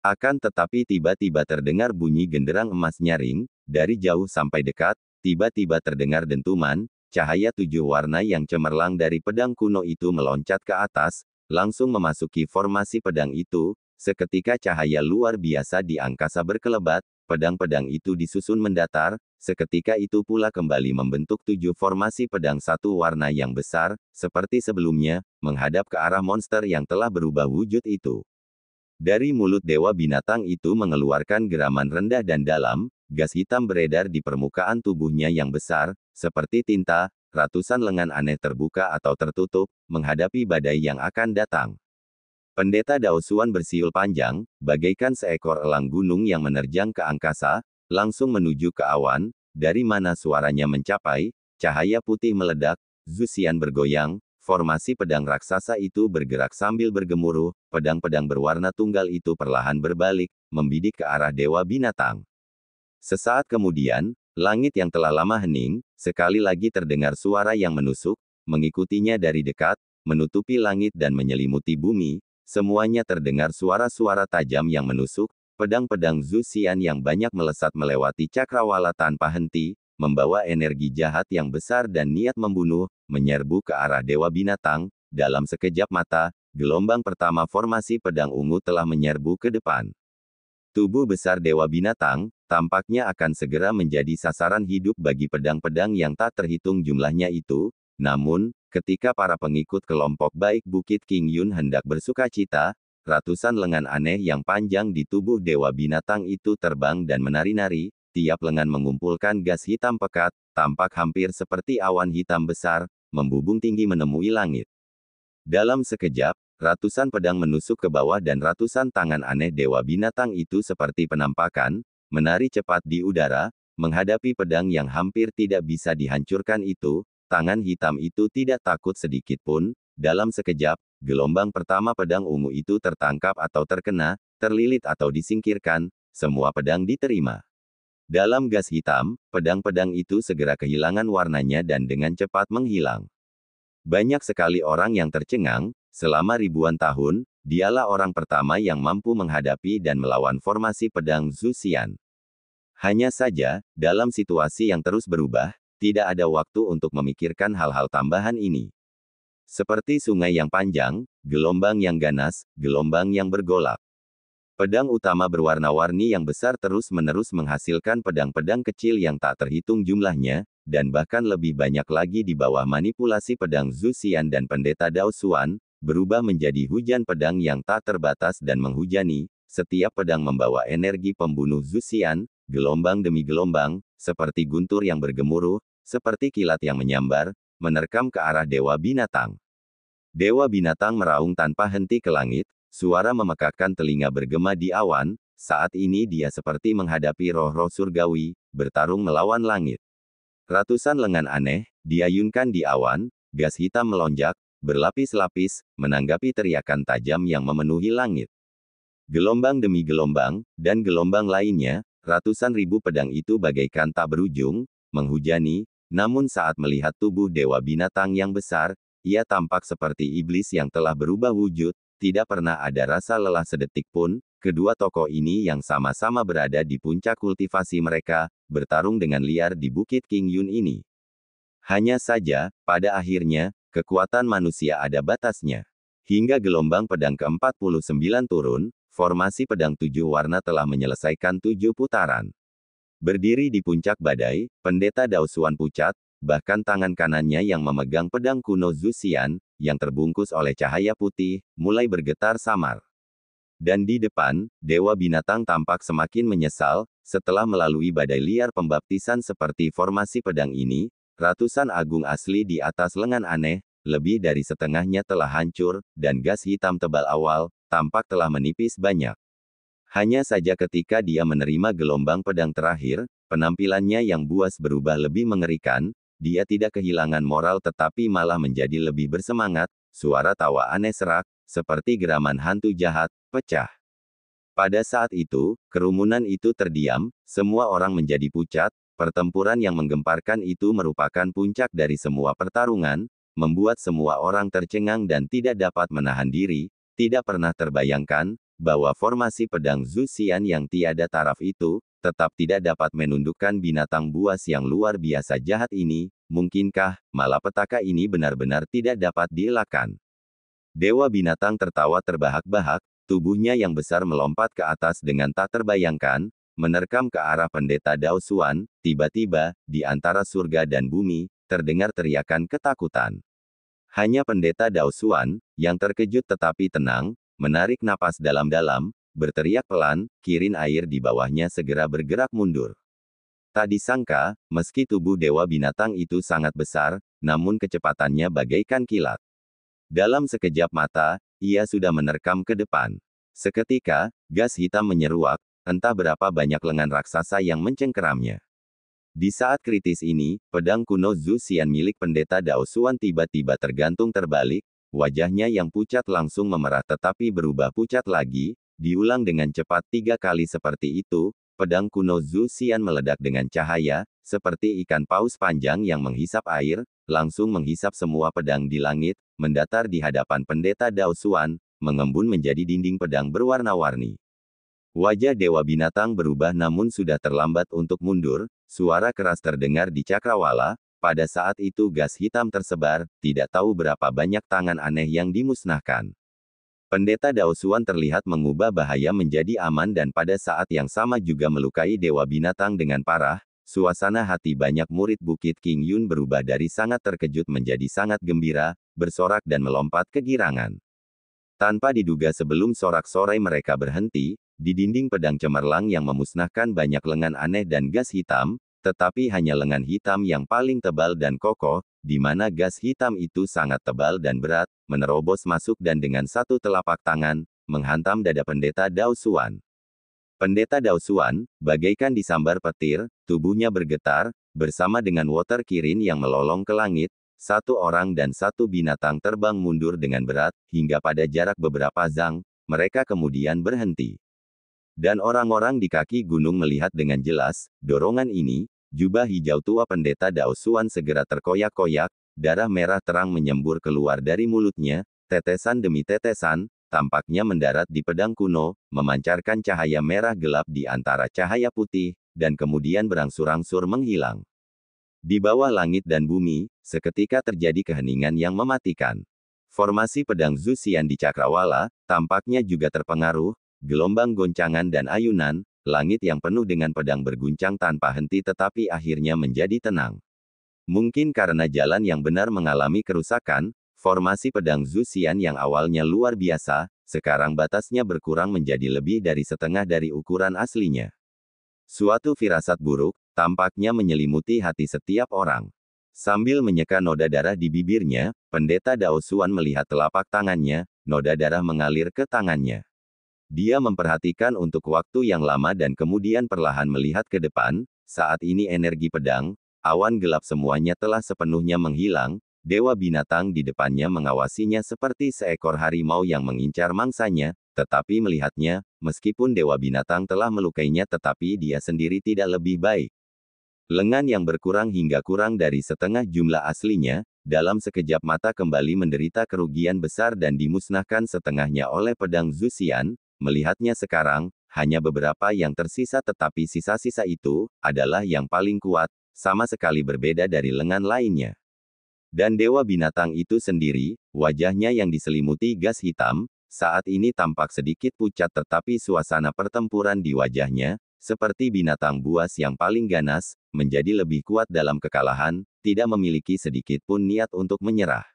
Akan tetapi tiba-tiba terdengar bunyi genderang emas nyaring, dari jauh sampai dekat, tiba-tiba terdengar dentuman, cahaya 7 warna yang cemerlang dari pedang kuno itu meloncat ke atas, langsung memasuki formasi pedang itu, seketika cahaya luar biasa di angkasa berkelebat, pedang-pedang itu disusun mendatar, seketika itu pula kembali membentuk 7 formasi pedang satu warna yang besar, seperti sebelumnya, menghadap ke arah monster yang telah berubah wujud itu. Dari mulut Dewa Binatang itu mengeluarkan geraman rendah dan dalam, gas hitam beredar di permukaan tubuhnya yang besar, seperti tinta, ratusan lengan aneh terbuka atau tertutup, menghadapi badai yang akan datang. Pendeta Daosuan bersiul panjang, bagaikan seekor elang gunung yang menerjang ke angkasa, langsung menuju ke awan, dari mana suaranya mencapai, cahaya putih meledak, Zhu Xian bergoyang, formasi pedang raksasa itu bergerak sambil bergemuruh, pedang-pedang berwarna tunggal itu perlahan berbalik, membidik ke arah Dewa Binatang. Sesaat kemudian, langit yang telah lama hening, sekali lagi terdengar suara yang menusuk, mengikutinya dari dekat, menutupi langit dan menyelimuti bumi, semuanya terdengar suara-suara tajam yang menusuk, pedang-pedang Zhu Xian yang banyak melesat melewati cakrawala tanpa henti, membawa energi jahat yang besar dan niat membunuh, menyerbu ke arah Dewa Binatang. Dalam sekejap mata, gelombang pertama formasi pedang ungu telah menyerbu ke depan. Tubuh besar Dewa Binatang, tampaknya akan segera menjadi sasaran hidup bagi pedang-pedang yang tak terhitung jumlahnya itu, namun, ketika para pengikut kelompok baik Bukit King Yun hendak bersukacita, ratusan lengan aneh yang panjang di tubuh Dewa Binatang itu terbang dan menari-nari, tiap lengan mengumpulkan gas hitam pekat, tampak hampir seperti awan hitam besar, membubung tinggi menemui langit. Dalam sekejap, ratusan pedang menusuk ke bawah dan ratusan tangan aneh Dewa Binatang itu seperti penampakan, menari cepat di udara, menghadapi pedang yang hampir tidak bisa dihancurkan itu, tangan hitam itu tidak takut sedikit pun. Dalam sekejap, gelombang pertama pedang ungu itu tertangkap atau terkena, terlilit atau disingkirkan, semua pedang diterima. Dalam gas hitam, pedang-pedang itu segera kehilangan warnanya dan dengan cepat menghilang. Banyak sekali orang yang tercengang, selama ribuan tahun, dialah orang pertama yang mampu menghadapi dan melawan formasi pedang Zuxian. Hanya saja, dalam situasi yang terus berubah, tidak ada waktu untuk memikirkan hal-hal tambahan ini. Seperti sungai yang panjang, gelombang yang ganas, gelombang yang bergolak. Pedang utama berwarna-warni yang besar terus-menerus menghasilkan pedang-pedang kecil yang tak terhitung jumlahnya, dan bahkan lebih banyak lagi di bawah manipulasi pedang Zuxian dan pendeta Dao Xuan, berubah menjadi hujan pedang yang tak terbatas dan menghujani. Setiap pedang membawa energi pembunuh Zuxian, gelombang demi gelombang, seperti guntur yang bergemuruh, seperti kilat yang menyambar, menerkam ke arah Dewa Binatang. Dewa Binatang meraung tanpa henti ke langit. Suara memekakkan telinga bergema di awan, saat ini dia seperti menghadapi roh-roh surgawi, bertarung melawan langit. Ratusan lengan aneh, diayunkan di awan, gas hitam melonjak, berlapis-lapis, menanggapi teriakan tajam yang memenuhi langit. Gelombang demi gelombang, dan gelombang lainnya, ratusan ribu pedang itu bagaikan tak berujung, menghujani, namun saat melihat tubuh Dewa Binatang yang besar, ia tampak seperti iblis yang telah berubah wujud. Tidak pernah ada rasa lelah sedetik pun, kedua tokoh ini yang sama-sama berada di puncak kultivasi mereka, bertarung dengan liar di Bukit King Yun ini. Hanya saja, pada akhirnya, kekuatan manusia ada batasnya. Hingga gelombang pedang ke-49 turun, formasi pedang 7 warna telah menyelesaikan 7 putaran. Berdiri di puncak badai, pendeta Dao Xuan pucat, bahkan tangan kanannya yang memegang pedang kuno Zuxian, yang terbungkus oleh cahaya putih, mulai bergetar samar. Dan di depan, Dewa Binatang tampak semakin menyesal, setelah melalui badai liar pembaptisan seperti formasi pedang ini, ratusan agung asli di atas lengan aneh, lebih dari setengahnya telah hancur, dan gas hitam tebal awal, tampak telah menipis banyak. Hanya saja ketika dia menerima gelombang pedang terakhir, penampilannya yang buas berubah lebih mengerikan. Dia tidak kehilangan moral tetapi malah menjadi lebih bersemangat, suara tawa aneh serak, seperti geraman hantu jahat, pecah. Pada saat itu, kerumunan itu terdiam, semua orang menjadi pucat, pertempuran yang menggemparkan itu merupakan puncak dari semua pertarungan, membuat semua orang tercengang dan tidak dapat menahan diri, tidak pernah terbayangkan, bahwa formasi pedang Zuxian yang tiada taraf itu, tetap tidak dapat menundukkan binatang buas yang luar biasa jahat ini, mungkinkah, malapetaka ini benar-benar tidak dapat dielakkan. Dewa Binatang tertawa terbahak-bahak, tubuhnya yang besar melompat ke atas dengan tak terbayangkan, menerkam ke arah pendeta Dao Xuan, tiba-tiba, di antara surga dan bumi, terdengar teriakan ketakutan. Hanya pendeta Dao Xuan, yang terkejut tetapi tenang, menarik napas dalam-dalam, berteriak pelan, kirin air di bawahnya segera bergerak mundur. Tak disangka, meski tubuh Dewa Binatang itu sangat besar, namun kecepatannya bagaikan kilat. Dalam sekejap mata, ia sudah menerkam ke depan. Seketika, gas hitam menyeruak, entah berapa banyak lengan raksasa yang mencengkeramnya. Di saat kritis ini, pedang kuno Zuxian milik pendeta Dao Xuan tiba-tiba tergantung terbalik, wajahnya yang pucat langsung memerah tetapi berubah pucat lagi, diulang dengan cepat 3 kali seperti itu, pedang kuno Zuxian meledak dengan cahaya, seperti ikan paus panjang yang menghisap air, langsung menghisap semua pedang di langit, mendatar di hadapan pendeta Dao Xuan, mengembun menjadi dinding pedang berwarna-warni. Wajah Dewa Binatang berubah namun sudah terlambat untuk mundur, suara keras terdengar di cakrawala, pada saat itu gas hitam tersebar, tidak tahu berapa banyak tangan aneh yang dimusnahkan. Pendeta Dao Xuan terlihat mengubah bahaya menjadi aman dan pada saat yang sama juga melukai Dewa Binatang dengan parah, suasana hati banyak murid Bukit King Yun berubah dari sangat terkejut menjadi sangat gembira, bersorak dan melompat kegirangan. Tanpa diduga sebelum sorak-sorai mereka berhenti, di dinding pedang cemerlang yang memusnahkan banyak lengan aneh dan gas hitam, tetapi hanya lengan hitam yang paling tebal dan kokoh, di mana gas hitam itu sangat tebal dan berat, menerobos masuk dan dengan satu telapak tangan, menghantam dada pendeta Dao Xuan. Pendeta Dao Xuan, bagaikan disambar petir, tubuhnya bergetar, bersama dengan water kirin yang melolong ke langit, satu orang dan satu binatang terbang mundur dengan berat, hingga pada jarak beberapa zang, mereka kemudian berhenti. Dan orang-orang di kaki gunung melihat dengan jelas, dorongan ini, jubah hijau tua pendeta Dao Xuan segera terkoyak-koyak, darah merah terang menyembur keluar dari mulutnya, tetesan demi tetesan, tampaknya mendarat di pedang kuno, memancarkan cahaya merah gelap di antara cahaya putih, dan kemudian berangsur-angsur menghilang. Di bawah langit dan bumi, seketika terjadi keheningan yang mematikan. Formasi pedang Zuxian di cakrawala, tampaknya juga terpengaruh, gelombang goncangan dan ayunan, langit yang penuh dengan pedang berguncang tanpa henti tetapi akhirnya menjadi tenang. Mungkin karena jalan yang benar mengalami kerusakan, formasi pedang Zuxian yang awalnya luar biasa, sekarang batasnya berkurang menjadi lebih dari setengah dari ukuran aslinya. Suatu firasat buruk, tampaknya menyelimuti hati setiap orang. Sambil menyeka noda darah di bibirnya, pendeta Dao Xuan melihat telapak tangannya, noda darah mengalir ke tangannya. Dia memperhatikan untuk waktu yang lama dan kemudian perlahan melihat ke depan, saat ini energi pedang, awan gelap semuanya telah sepenuhnya menghilang, dewa binatang di depannya mengawasinya seperti seekor harimau yang mengincar mangsanya, tetapi melihatnya, meskipun dewa binatang telah melukainya tetapi dia sendiri tidak lebih baik. Lengan yang berkurang hingga kurang dari setengah jumlah aslinya, dalam sekejap mata kembali menderita kerugian besar dan dimusnahkan setengahnya oleh pedang Zuxian, melihatnya sekarang, hanya beberapa yang tersisa tetapi sisa-sisa itu, adalah yang paling kuat, sama sekali berbeda dari lengan lainnya. Dan dewa binatang itu sendiri, wajahnya yang diselimuti gas hitam, saat ini tampak sedikit pucat tetapi suasana pertempuran di wajahnya, seperti binatang buas yang paling ganas, menjadi lebih kuat dalam kekalahan, tidak memiliki sedikit pun niat untuk menyerah.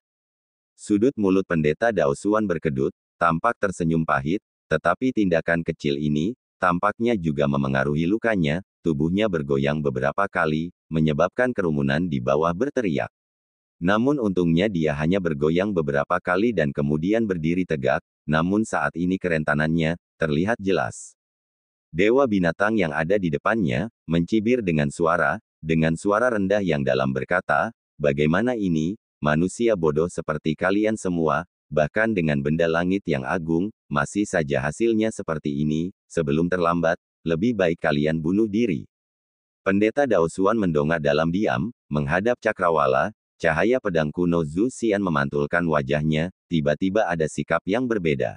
Sudut mulut pendeta Dao Xuan berkedut, tampak tersenyum pahit, tetapi tindakan kecil ini, tampaknya juga memengaruhi lukanya, tubuhnya bergoyang beberapa kali, menyebabkan kerumunan di bawah berteriak. Namun untungnya dia hanya bergoyang beberapa kali dan kemudian berdiri tegak, namun saat ini kerentanannya, terlihat jelas. Dewa binatang yang ada di depannya, mencibir dengan suara rendah yang dalam berkata, bagaimana ini, manusia bodoh seperti kalian semua, bahkan dengan benda langit yang agung, masih saja hasilnya seperti ini, sebelum terlambat, lebih baik kalian bunuh diri. Pendeta Dao Xuan mendongak dalam diam, menghadap cakrawala, cahaya pedang kuno Zuxian memantulkan wajahnya, tiba-tiba ada sikap yang berbeda.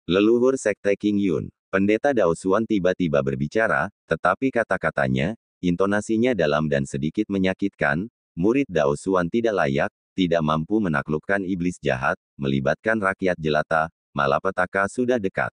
Leluhur Sekte King Yun, pendeta Dao Xuan tiba-tiba berbicara, tetapi kata-katanya, intonasinya dalam dan sedikit menyakitkan, murid Dao Xuan tidak layak, tidak mampu menaklukkan iblis jahat, melibatkan rakyat jelata, malapetaka sudah dekat.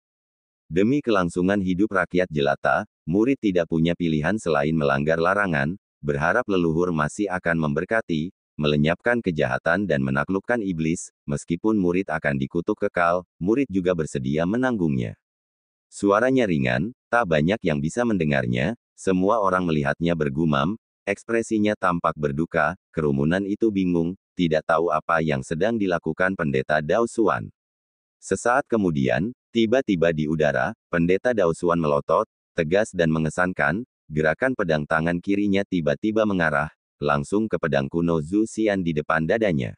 Demi kelangsungan hidup rakyat jelata, murid tidak punya pilihan selain melanggar larangan, berharap leluhur masih akan memberkati, melenyapkan kejahatan dan menaklukkan iblis, meskipun murid akan dikutuk kekal, murid juga bersedia menanggungnya. Suaranya ringan, tak banyak yang bisa mendengarnya, semua orang melihatnya bergumam, ekspresinya tampak berduka, kerumunan itu bingung, tidak tahu apa yang sedang dilakukan pendeta Dao Xuan. Sesaat kemudian, tiba-tiba di udara, pendeta Dao Xuan melotot, tegas dan mengesankan, gerakan pedang tangan kirinya tiba-tiba mengarah, langsung ke pedang kuno Zuxian di depan dadanya.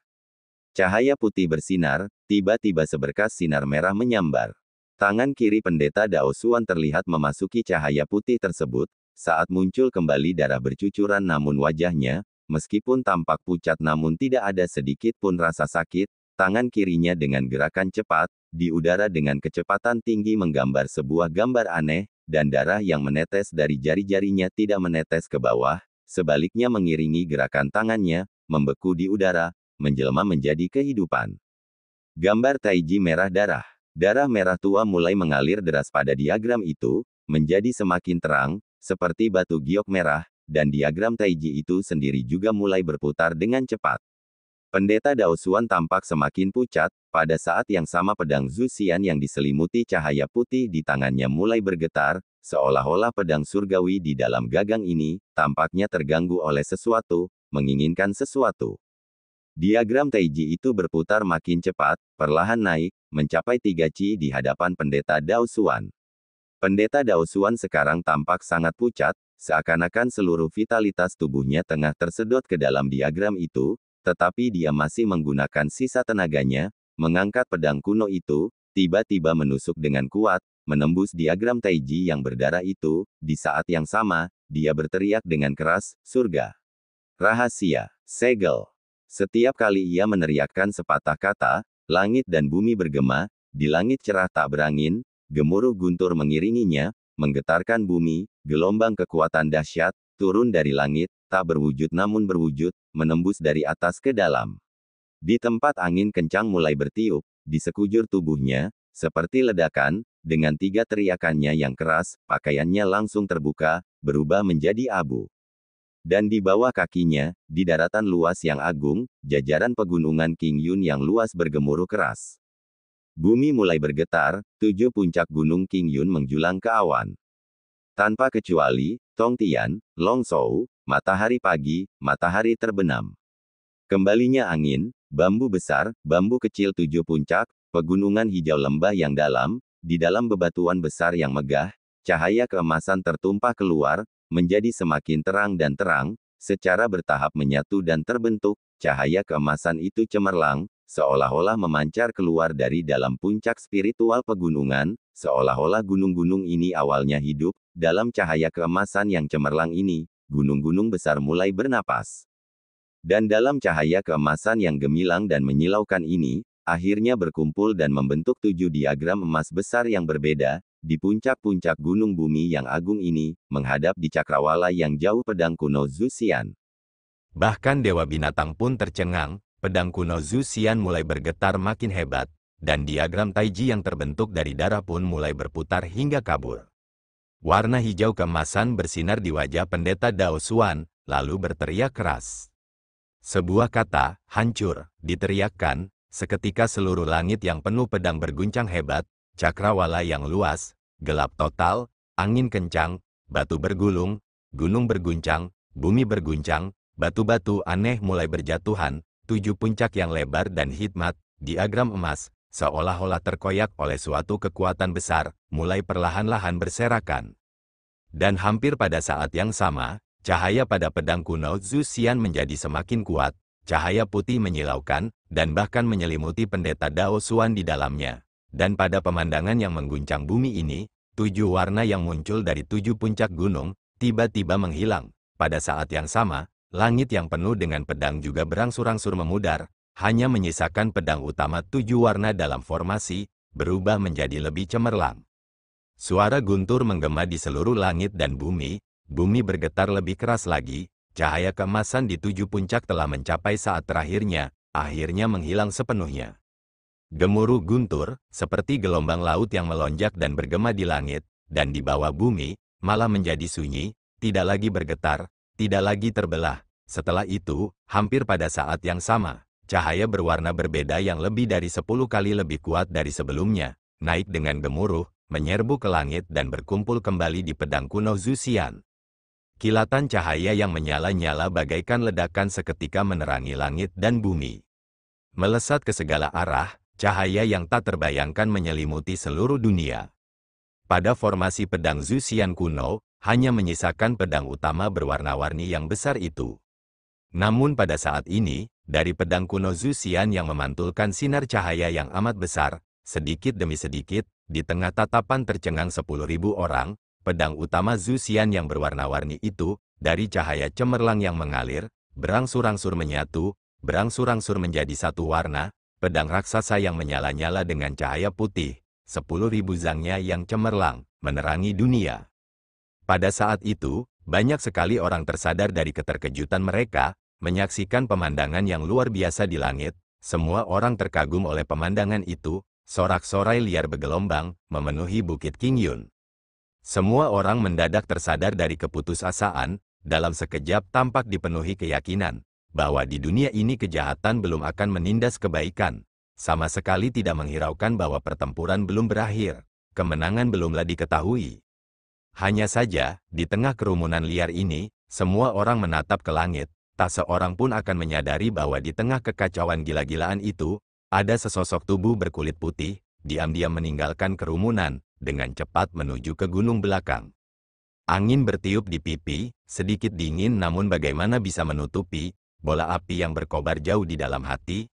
Cahaya putih bersinar, tiba-tiba seberkas sinar merah menyambar. Tangan kiri pendeta Dao Xuan terlihat memasuki cahaya putih tersebut, saat muncul kembali darah bercucuran namun wajahnya, meskipun tampak pucat namun tidak ada sedikit pun rasa sakit, tangan kirinya dengan gerakan cepat, di udara dengan kecepatan tinggi menggambar sebuah gambar aneh, dan darah yang menetes dari jari-jarinya tidak menetes ke bawah, sebaliknya mengiringi gerakan tangannya, membeku di udara, menjelma menjadi kehidupan. Gambar taiji merah darah. Darah merah tua mulai mengalir deras pada diagram itu, menjadi semakin terang, seperti batu giok merah, dan diagram taiji itu sendiri juga mulai berputar dengan cepat. Pendeta Dao Xuan tampak semakin pucat, pada saat yang sama pedang Zuxian yang diselimuti cahaya putih di tangannya mulai bergetar, seolah-olah pedang surgawi di dalam gagang ini, tampaknya terganggu oleh sesuatu, menginginkan sesuatu. Diagram taiji itu berputar makin cepat, perlahan naik, mencapai 3 Qi di hadapan pendeta Dao Xuan. Pendeta Daosuan sekarang tampak sangat pucat, seakan-akan seluruh vitalitas tubuhnya tengah tersedot ke dalam diagram itu, tetapi dia masih menggunakan sisa tenaganya, mengangkat pedang kuno itu, tiba-tiba menusuk dengan kuat, menembus diagram Taiji yang berdarah itu. Di saat yang sama, dia berteriak dengan keras, "Surga! Rahasia! Segel!" Setiap kali ia meneriakkan sepatah kata, langit dan bumi bergema, di langit cerah tak berangin, gemuruh guntur mengiringinya, menggetarkan bumi, gelombang kekuatan dahsyat, turun dari langit, tak berwujud namun berwujud, menembus dari atas ke dalam. Di tempat angin kencang mulai bertiup, di sekujur tubuhnya, seperti ledakan, dengan 3 teriakannya yang keras, pakaiannya langsung terbuka, berubah menjadi abu. Dan di bawah kakinya, di daratan luas yang agung, jajaran pegunungan Qingyun yang luas bergemuruh keras. Bumi mulai bergetar, 7 puncak gunung Qingyun menjulang ke awan. Tanpa kecuali, Tongtian, Longzhou, matahari pagi, matahari terbenam. Kembalinya angin, bambu besar, bambu kecil 7 puncak, pegunungan hijau lembah yang dalam, di dalam bebatuan besar yang megah, cahaya keemasan tertumpah keluar, menjadi semakin terang dan terang, secara bertahap menyatu dan terbentuk, cahaya keemasan itu cemerlang, seolah-olah memancar keluar dari dalam puncak spiritual pegunungan, seolah-olah gunung-gunung ini awalnya hidup, dalam cahaya keemasan yang cemerlang ini, gunung-gunung besar mulai bernapas. Dan dalam cahaya keemasan yang gemilang dan menyilaukan ini, akhirnya berkumpul dan membentuk 7 diagram emas besar yang berbeda, di puncak-puncak gunung bumi yang agung ini, menghadap di cakrawala yang jauh pedang kuno Zuxian. Bahkan Dewa Binatang pun tercengang, pedang kuno Zuxian mulai bergetar makin hebat, dan diagram Taiji yang terbentuk dari darah pun mulai berputar hingga kabur. Warna hijau keemasan bersinar di wajah pendeta Daosuan, lalu berteriak keras. Sebuah kata, hancur, diteriakkan, seketika seluruh langit yang penuh pedang berguncang hebat, cakrawala yang luas, gelap total, angin kencang, batu bergulung, gunung berguncang, bumi berguncang, batu-batu aneh mulai berjatuhan, 7 puncak yang lebar dan hikmat, diagram emas, seolah-olah terkoyak oleh suatu kekuatan besar, mulai perlahan-lahan berserakan. Dan hampir pada saat yang sama, cahaya pada pedang kuno Zuxian menjadi semakin kuat, cahaya putih menyilaukan, dan bahkan menyelimuti pendeta Daosuan di dalamnya. Dan pada pemandangan yang mengguncang bumi ini, 7 warna yang muncul dari 7 puncak gunung, tiba-tiba menghilang. Pada saat yang sama, langit yang penuh dengan pedang juga berangsur-angsur memudar, hanya menyisakan pedang utama 7 warna dalam formasi, berubah menjadi lebih cemerlang. Suara guntur menggema di seluruh langit dan bumi bergetar lebih keras lagi, cahaya keemasan di 7 puncak telah mencapai saat terakhirnya, akhirnya menghilang sepenuhnya. Gemuruh guntur, seperti gelombang laut yang melonjak dan bergema di langit, dan di bawah bumi, malah menjadi sunyi, tidak lagi bergetar, tidak lagi terbelah. Setelah itu, hampir pada saat yang sama, cahaya berwarna berbeda yang lebih dari 10 kali lebih kuat dari sebelumnya, naik dengan gemuruh, menyerbu ke langit dan berkumpul kembali di pedang kuno Zuxian. Kilatan cahaya yang menyala-nyala bagaikan ledakan seketika menerangi langit dan bumi. Melesat ke segala arah, cahaya yang tak terbayangkan menyelimuti seluruh dunia. Pada formasi pedang Zuxian kuno, hanya menyisakan pedang utama berwarna-warni yang besar itu. Namun pada saat ini, dari pedang kuno Zuxian yang memantulkan sinar cahaya yang amat besar, sedikit demi sedikit, di tengah tatapan tercengang 10.000 orang, pedang utama Zuxian yang berwarna-warni itu, dari cahaya cemerlang yang mengalir, berangsur-angsur menyatu, berangsur-angsur menjadi satu warna, pedang raksasa yang menyala-nyala dengan cahaya putih, 10.000 zangnya yang cemerlang, menerangi dunia. Pada saat itu, banyak sekali orang tersadar dari keterkejutan mereka, menyaksikan pemandangan yang luar biasa di langit. Semua orang terkagum oleh pemandangan itu, sorak-sorai liar bergelombang, memenuhi Bukit Qingyun. Semua orang mendadak tersadar dari keputusasaan, dalam sekejap tampak dipenuhi keyakinan, bahwa di dunia ini kejahatan belum akan menindas kebaikan. Sama sekali tidak menghiraukan bahwa pertempuran belum berakhir, kemenangan belumlah diketahui. Hanya saja, di tengah kerumunan liar ini, semua orang menatap ke langit, tak seorang pun akan menyadari bahwa di tengah kekacauan gila-gilaan itu, ada sesosok tubuh berkulit putih, diam-diam meninggalkan kerumunan, dengan cepat menuju ke gunung belakang. Angin bertiup di pipi, sedikit dingin namun bagaimana bisa menutupi bola api yang berkobar jauh di dalam hati?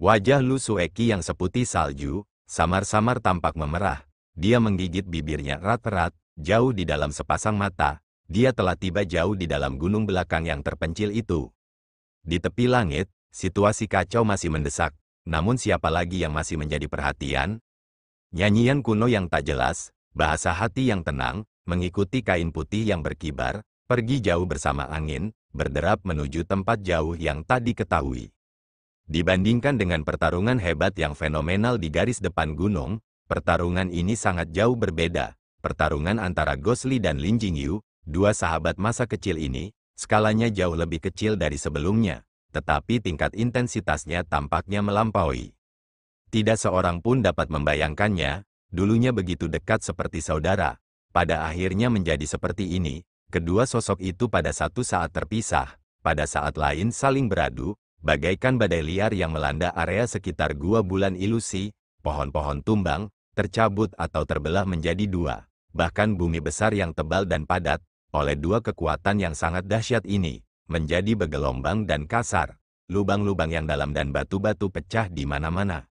Wajah Lu Sueki yang seputih salju, samar-samar tampak memerah. Dia menggigit bibirnya erat-erat, jauh di dalam sepasang mata. Dia telah tiba jauh di dalam gunung belakang yang terpencil itu. Di tepi langit, situasi kacau masih mendesak. Namun siapa lagi yang masih menjadi perhatian? Nyanyian kuno yang tak jelas, bahasa hati yang tenang, mengikuti kain putih yang berkibar, pergi jauh bersama angin, berderap menuju tempat jauh yang tak diketahui. Dibandingkan dengan pertarungan hebat yang fenomenal di garis depan gunung, pertarungan ini sangat jauh berbeda. Pertarungan antara Ghost Lee dan Lin Jingyu, dua sahabat masa kecil ini, skalanya jauh lebih kecil dari sebelumnya, tetapi tingkat intensitasnya tampaknya melampaui. Tidak seorang pun dapat membayangkannya, dulunya begitu dekat seperti saudara, pada akhirnya menjadi seperti ini. Kedua sosok itu pada satu saat terpisah, pada saat lain saling beradu, bagaikan badai liar yang melanda area sekitar gua bulan ilusi, pohon-pohon tumbang, tercabut atau terbelah menjadi dua. Bahkan bumi besar yang tebal dan padat, oleh dua kekuatan yang sangat dahsyat ini, menjadi bergelombang dan kasar. Lubang-lubang yang dalam dan batu-batu pecah di mana-mana.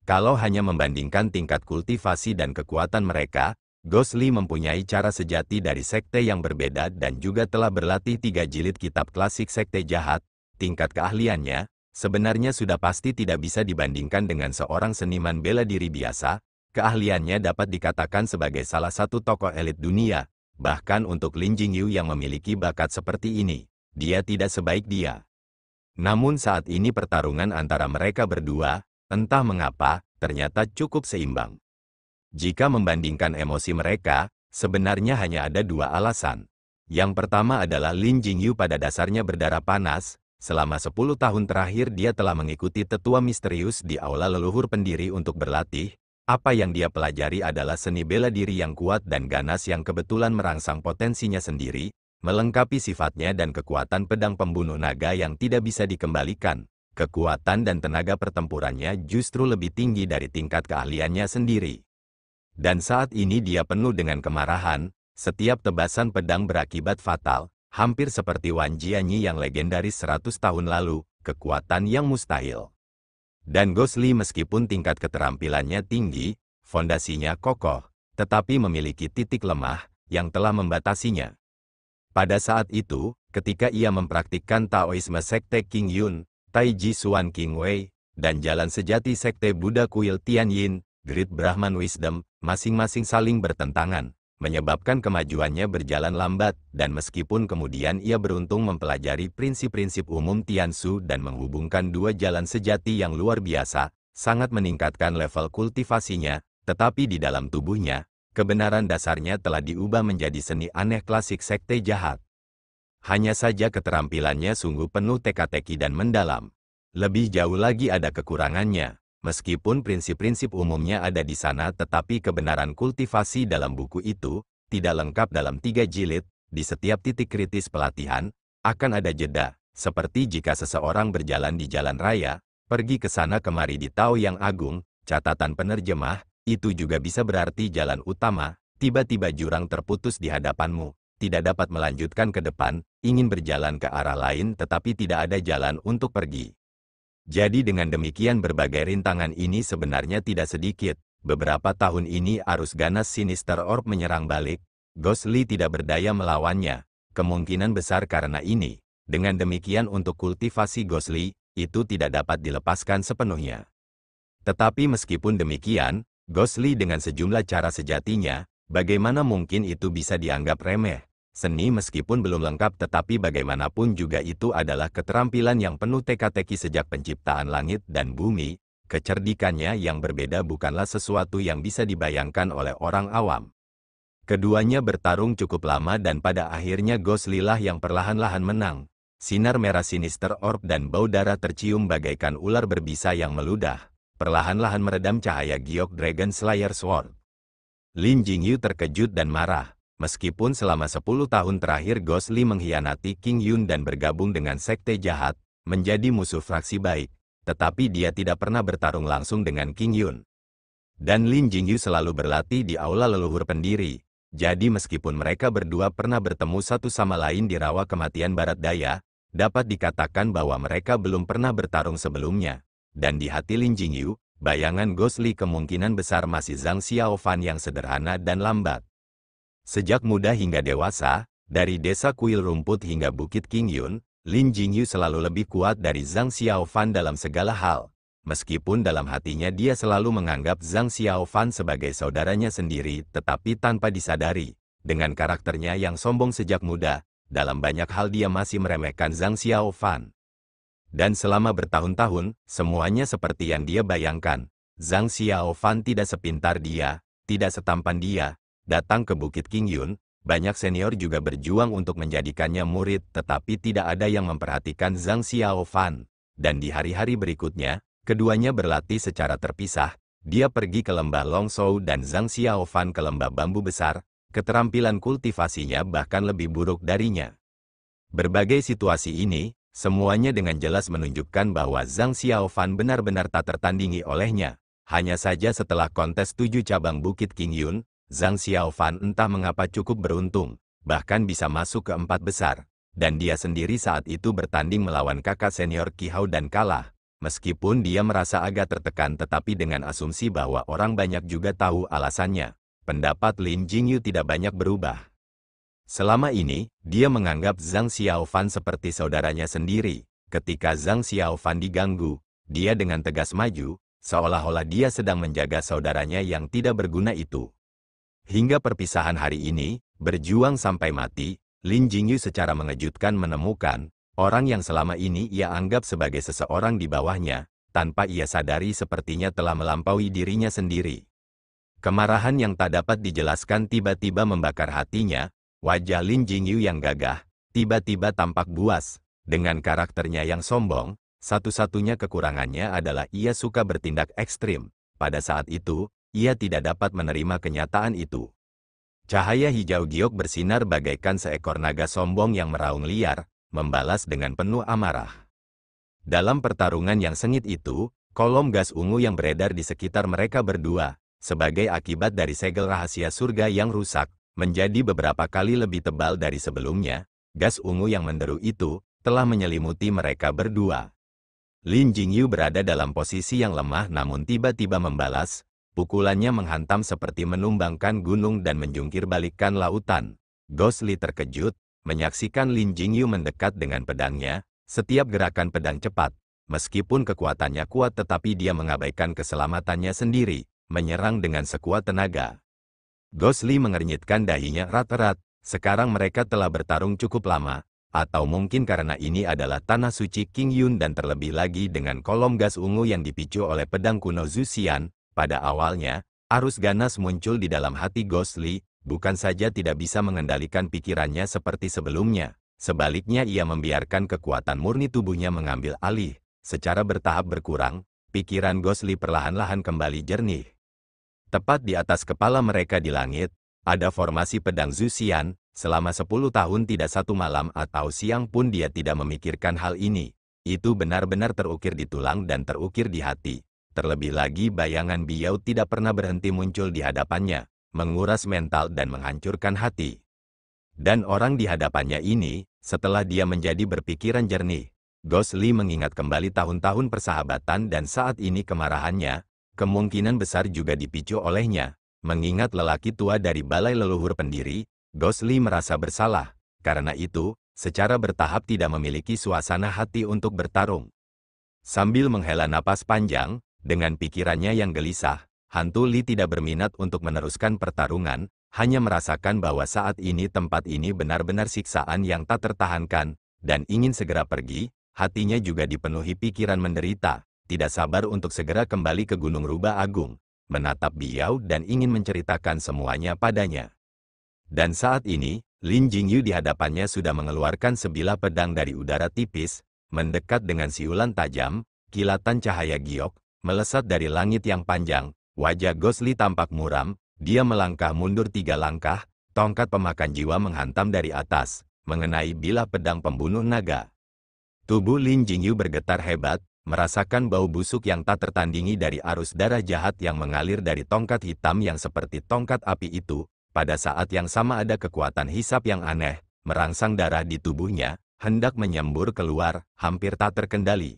Kalau hanya membandingkan tingkat kultivasi dan kekuatan mereka, Ghost Lee mempunyai cara sejati dari sekte yang berbeda dan juga telah berlatih 3 jilid kitab klasik sekte jahat. Tingkat keahliannya, sebenarnya sudah pasti tidak bisa dibandingkan dengan seorang seniman bela diri biasa. Keahliannya dapat dikatakan sebagai salah satu tokoh elit dunia. Bahkan untuk Lin Jingyu yang memiliki bakat seperti ini, dia tidak sebaik dia. Namun saat ini pertarungan antara mereka berdua, entah mengapa, ternyata cukup seimbang. Jika membandingkan emosi mereka, sebenarnya hanya ada dua alasan. Yang pertama adalah Lin Jingyu pada dasarnya berdarah panas. Selama 10 tahun terakhir dia telah mengikuti tetua misterius di aula leluhur pendiri untuk berlatih. Apa yang dia pelajari adalah seni bela diri yang kuat dan ganas yang kebetulan merangsang potensinya sendiri, melengkapi sifatnya dan kekuatan pedang pembunuh naga yang tidak bisa dikembalikan. Kekuatan dan tenaga pertempurannya justru lebih tinggi dari tingkat keahliannya sendiri. Dan saat ini dia penuh dengan kemarahan, setiap tebasan pedang berakibat fatal, hampir seperti Wan Jianyi yang legendaris 100 tahun lalu, kekuatan yang mustahil. Dan Ghost Lee meskipun tingkat keterampilannya tinggi, fondasinya kokoh, tetapi memiliki titik lemah yang telah membatasinya. Pada saat itu, ketika ia mempraktikkan Taoisme sekte King Yun, Taiji Xuan King Wei, dan jalan sejati sekte Buddha Kuil Tianyin, Great Brahman Wisdom, masing-masing saling bertentangan, menyebabkan kemajuannya berjalan lambat, dan meskipun kemudian ia beruntung mempelajari prinsip-prinsip umum Tiansu dan menghubungkan dua jalan sejati yang luar biasa, sangat meningkatkan level kultivasinya, tetapi di dalam tubuhnya, kebenaran dasarnya telah diubah menjadi seni aneh klasik sekte jahat. Hanya saja keterampilannya sungguh penuh teka-teki dan mendalam. Lebih jauh lagi ada kekurangannya. Meskipun prinsip-prinsip umumnya ada di sana tetapi kebenaran kultivasi dalam buku itu tidak lengkap dalam 3 jilid, di setiap titik kritis pelatihan, akan ada jeda, seperti jika seseorang berjalan di jalan raya, pergi ke sana kemari di Tao yang agung, catatan penerjemah, itu juga bisa berarti jalan utama, tiba-tiba jurang terputus di hadapanmu, tidak dapat melanjutkan ke depan, ingin berjalan ke arah lain tetapi tidak ada jalan untuk pergi. Jadi dengan demikian berbagai rintangan ini sebenarnya tidak sedikit. Beberapa tahun ini arus ganas Sinister Orb menyerang balik. Ghost Lee tidak berdaya melawannya. Kemungkinan besar karena ini. Dengan demikian untuk kultivasi Ghost Lee, itu tidak dapat dilepaskan sepenuhnya. Tetapi meskipun demikian, Ghost Lee dengan sejumlah cara sejatinya, bagaimana mungkin itu bisa dianggap remeh? Seni meskipun belum lengkap tetapi bagaimanapun juga itu adalah keterampilan yang penuh teka-teki sejak penciptaan langit dan bumi. Kecerdikannya yang berbeda bukanlah sesuatu yang bisa dibayangkan oleh orang awam. Keduanya bertarung cukup lama dan pada akhirnya Ghost Lee lah yang perlahan-lahan menang. Sinar merah Sinister Orb dan bau darah tercium bagaikan ular berbisa yang meludah. Perlahan-lahan meredam cahaya giok Dragon Slayer Sword. Lin Jingyu terkejut dan marah. Meskipun selama 10 tahun terakhir Ghost Lee mengkhianati King Yun dan bergabung dengan sekte jahat, menjadi musuh fraksi baik, tetapi dia tidak pernah bertarung langsung dengan King Yun. Dan Lin Jingyu selalu berlatih di aula leluhur pendiri. Jadi meskipun mereka berdua pernah bertemu satu sama lain di rawa kematian barat daya, dapat dikatakan bahwa mereka belum pernah bertarung sebelumnya. Dan di hati Lin Jingyu, bayangan Ghost Li kemungkinan besar masih Zhang Xiaofan yang sederhana dan lambat. Sejak muda hingga dewasa, dari desa kuil rumput hingga Bukit Qingyun, Lin Jingyu selalu lebih kuat dari Zhang Xiaofan dalam segala hal. Meskipun dalam hatinya dia selalu menganggap Zhang Xiaofan sebagai saudaranya sendiri, tetapi tanpa disadari, dengan karakternya yang sombong sejak muda, dalam banyak hal dia masih meremehkan Zhang Xiaofan. Dan selama bertahun-tahun, semuanya seperti yang dia bayangkan. Zhang Xiaofan tidak sepintar dia, tidak setampan dia. Datang ke Bukit Qingyun, banyak senior juga berjuang untuk menjadikannya murid, tetapi tidak ada yang memperhatikan Zhang Xiaofan. Dan di hari-hari berikutnya, keduanya berlatih secara terpisah. Dia pergi ke lembah Longzhou dan Zhang Xiaofan ke lembah bambu besar. Keterampilan kultivasinya bahkan lebih buruk darinya. Berbagai situasi ini, semuanya dengan jelas menunjukkan bahwa Zhang Xiaofan benar-benar tak tertandingi olehnya. Hanya saja setelah kontes 7 cabang Bukit Qingyun, Zhang Xiaofan entah mengapa cukup beruntung, bahkan bisa masuk ke 4 besar. Dan dia sendiri saat itu bertanding melawan kakak senior Qi Hao dan kalah. Meskipun dia merasa agak tertekan tetapi dengan asumsi bahwa orang banyak juga tahu alasannya, pendapat Lin Jingyu tidak banyak berubah. Selama ini, dia menganggap Zhang Xiaofan seperti saudaranya sendiri. Ketika Zhang Xiaofan diganggu, dia dengan tegas maju, seolah-olah dia sedang menjaga saudaranya yang tidak berguna itu. Hingga perpisahan hari ini, berjuang sampai mati, Lin Jingyu secara mengejutkan menemukan orang yang selama ini ia anggap sebagai seseorang di bawahnya, tanpa ia sadari sepertinya telah melampaui dirinya sendiri. Kemarahan yang tak dapat dijelaskan tiba-tiba membakar hatinya. Wajah Lin Jingyu yang gagah, tiba-tiba tampak buas. Dengan karakternya yang sombong, satu-satunya kekurangannya adalah ia suka bertindak ekstrim. Pada saat itu, ia tidak dapat menerima kenyataan itu. Cahaya hijau giok bersinar bagaikan seekor naga sombong yang meraung liar, membalas dengan penuh amarah. Dalam pertarungan yang sengit itu, kolom gas ungu yang beredar di sekitar mereka berdua, sebagai akibat dari segel rahasia surga yang rusak, menjadi beberapa kali lebih tebal dari sebelumnya. Gas ungu yang menderu itu telah menyelimuti mereka berdua. Lin Jingyu berada dalam posisi yang lemah namun tiba-tiba membalas. Pukulannya menghantam seperti menumbangkan gunung dan menjungkir balikkan lautan. Ghost Li terkejut, menyaksikan Lin Jingyu mendekat dengan pedangnya. Setiap gerakan pedang cepat. Meskipun kekuatannya kuat tetapi dia mengabaikan keselamatannya sendiri, menyerang dengan sekuat tenaga. Ghost Li mengernyitkan dahinya erat-erat. Sekarang mereka telah bertarung cukup lama, atau mungkin karena ini adalah tanah suci Qingyun dan terlebih lagi dengan kolom gas ungu yang dipicu oleh pedang kuno Zhu Xian. Pada awalnya, arus ganas muncul di dalam hati Ghost Li, bukan saja tidak bisa mengendalikan pikirannya seperti sebelumnya, sebaliknya ia membiarkan kekuatan murni tubuhnya mengambil alih. Secara bertahap berkurang, pikiran Ghost Li perlahan-lahan kembali jernih. Tepat di atas kepala mereka di langit, ada formasi pedang Zhu Xian. Selama 10 tahun tidak satu malam atau siang pun dia tidak memikirkan hal ini. Itu benar-benar terukir di tulang dan terukir di hati. Terlebih lagi bayangan Biao tidak pernah berhenti muncul di hadapannya, menguras mental dan menghancurkan hati. Dan orang di hadapannya ini, setelah dia menjadi berpikiran jernih, Ghost Li mengingat kembali tahun-tahun persahabatan dan saat ini kemarahannya, kemungkinan besar juga dipicu olehnya. Mengingat lelaki tua dari balai leluhur pendiri, Ghost Li merasa bersalah. Karena itu, secara bertahap tidak memiliki suasana hati untuk bertarung. Sambil menghela napas panjang, dengan pikirannya yang gelisah, hantu Li tidak berminat untuk meneruskan pertarungan, hanya merasakan bahwa saat ini tempat ini benar-benar siksaan yang tak tertahankan, dan ingin segera pergi. Hatinya juga dipenuhi pikiran menderita, tidak sabar untuk segera kembali ke Gunung Rubah Agung, menatap Biao dan ingin menceritakan semuanya padanya. Dan saat ini, Lin Jingyu di hadapannya sudah mengeluarkan sebilah pedang dari udara tipis, mendekat dengan siulan tajam, kilatan cahaya giok, melesat dari langit yang panjang. Wajah Ghost Li tampak muram, dia melangkah mundur 3 langkah, tongkat pemakan jiwa menghantam dari atas, mengenai bilah pedang pembunuh naga. Tubuh Lin Jingyu bergetar hebat, merasakan bau busuk yang tak tertandingi dari arus darah jahat yang mengalir dari tongkat hitam yang seperti tongkat api itu. Pada saat yang sama ada kekuatan hisap yang aneh, merangsang darah di tubuhnya, hendak menyembur keluar, hampir tak terkendali.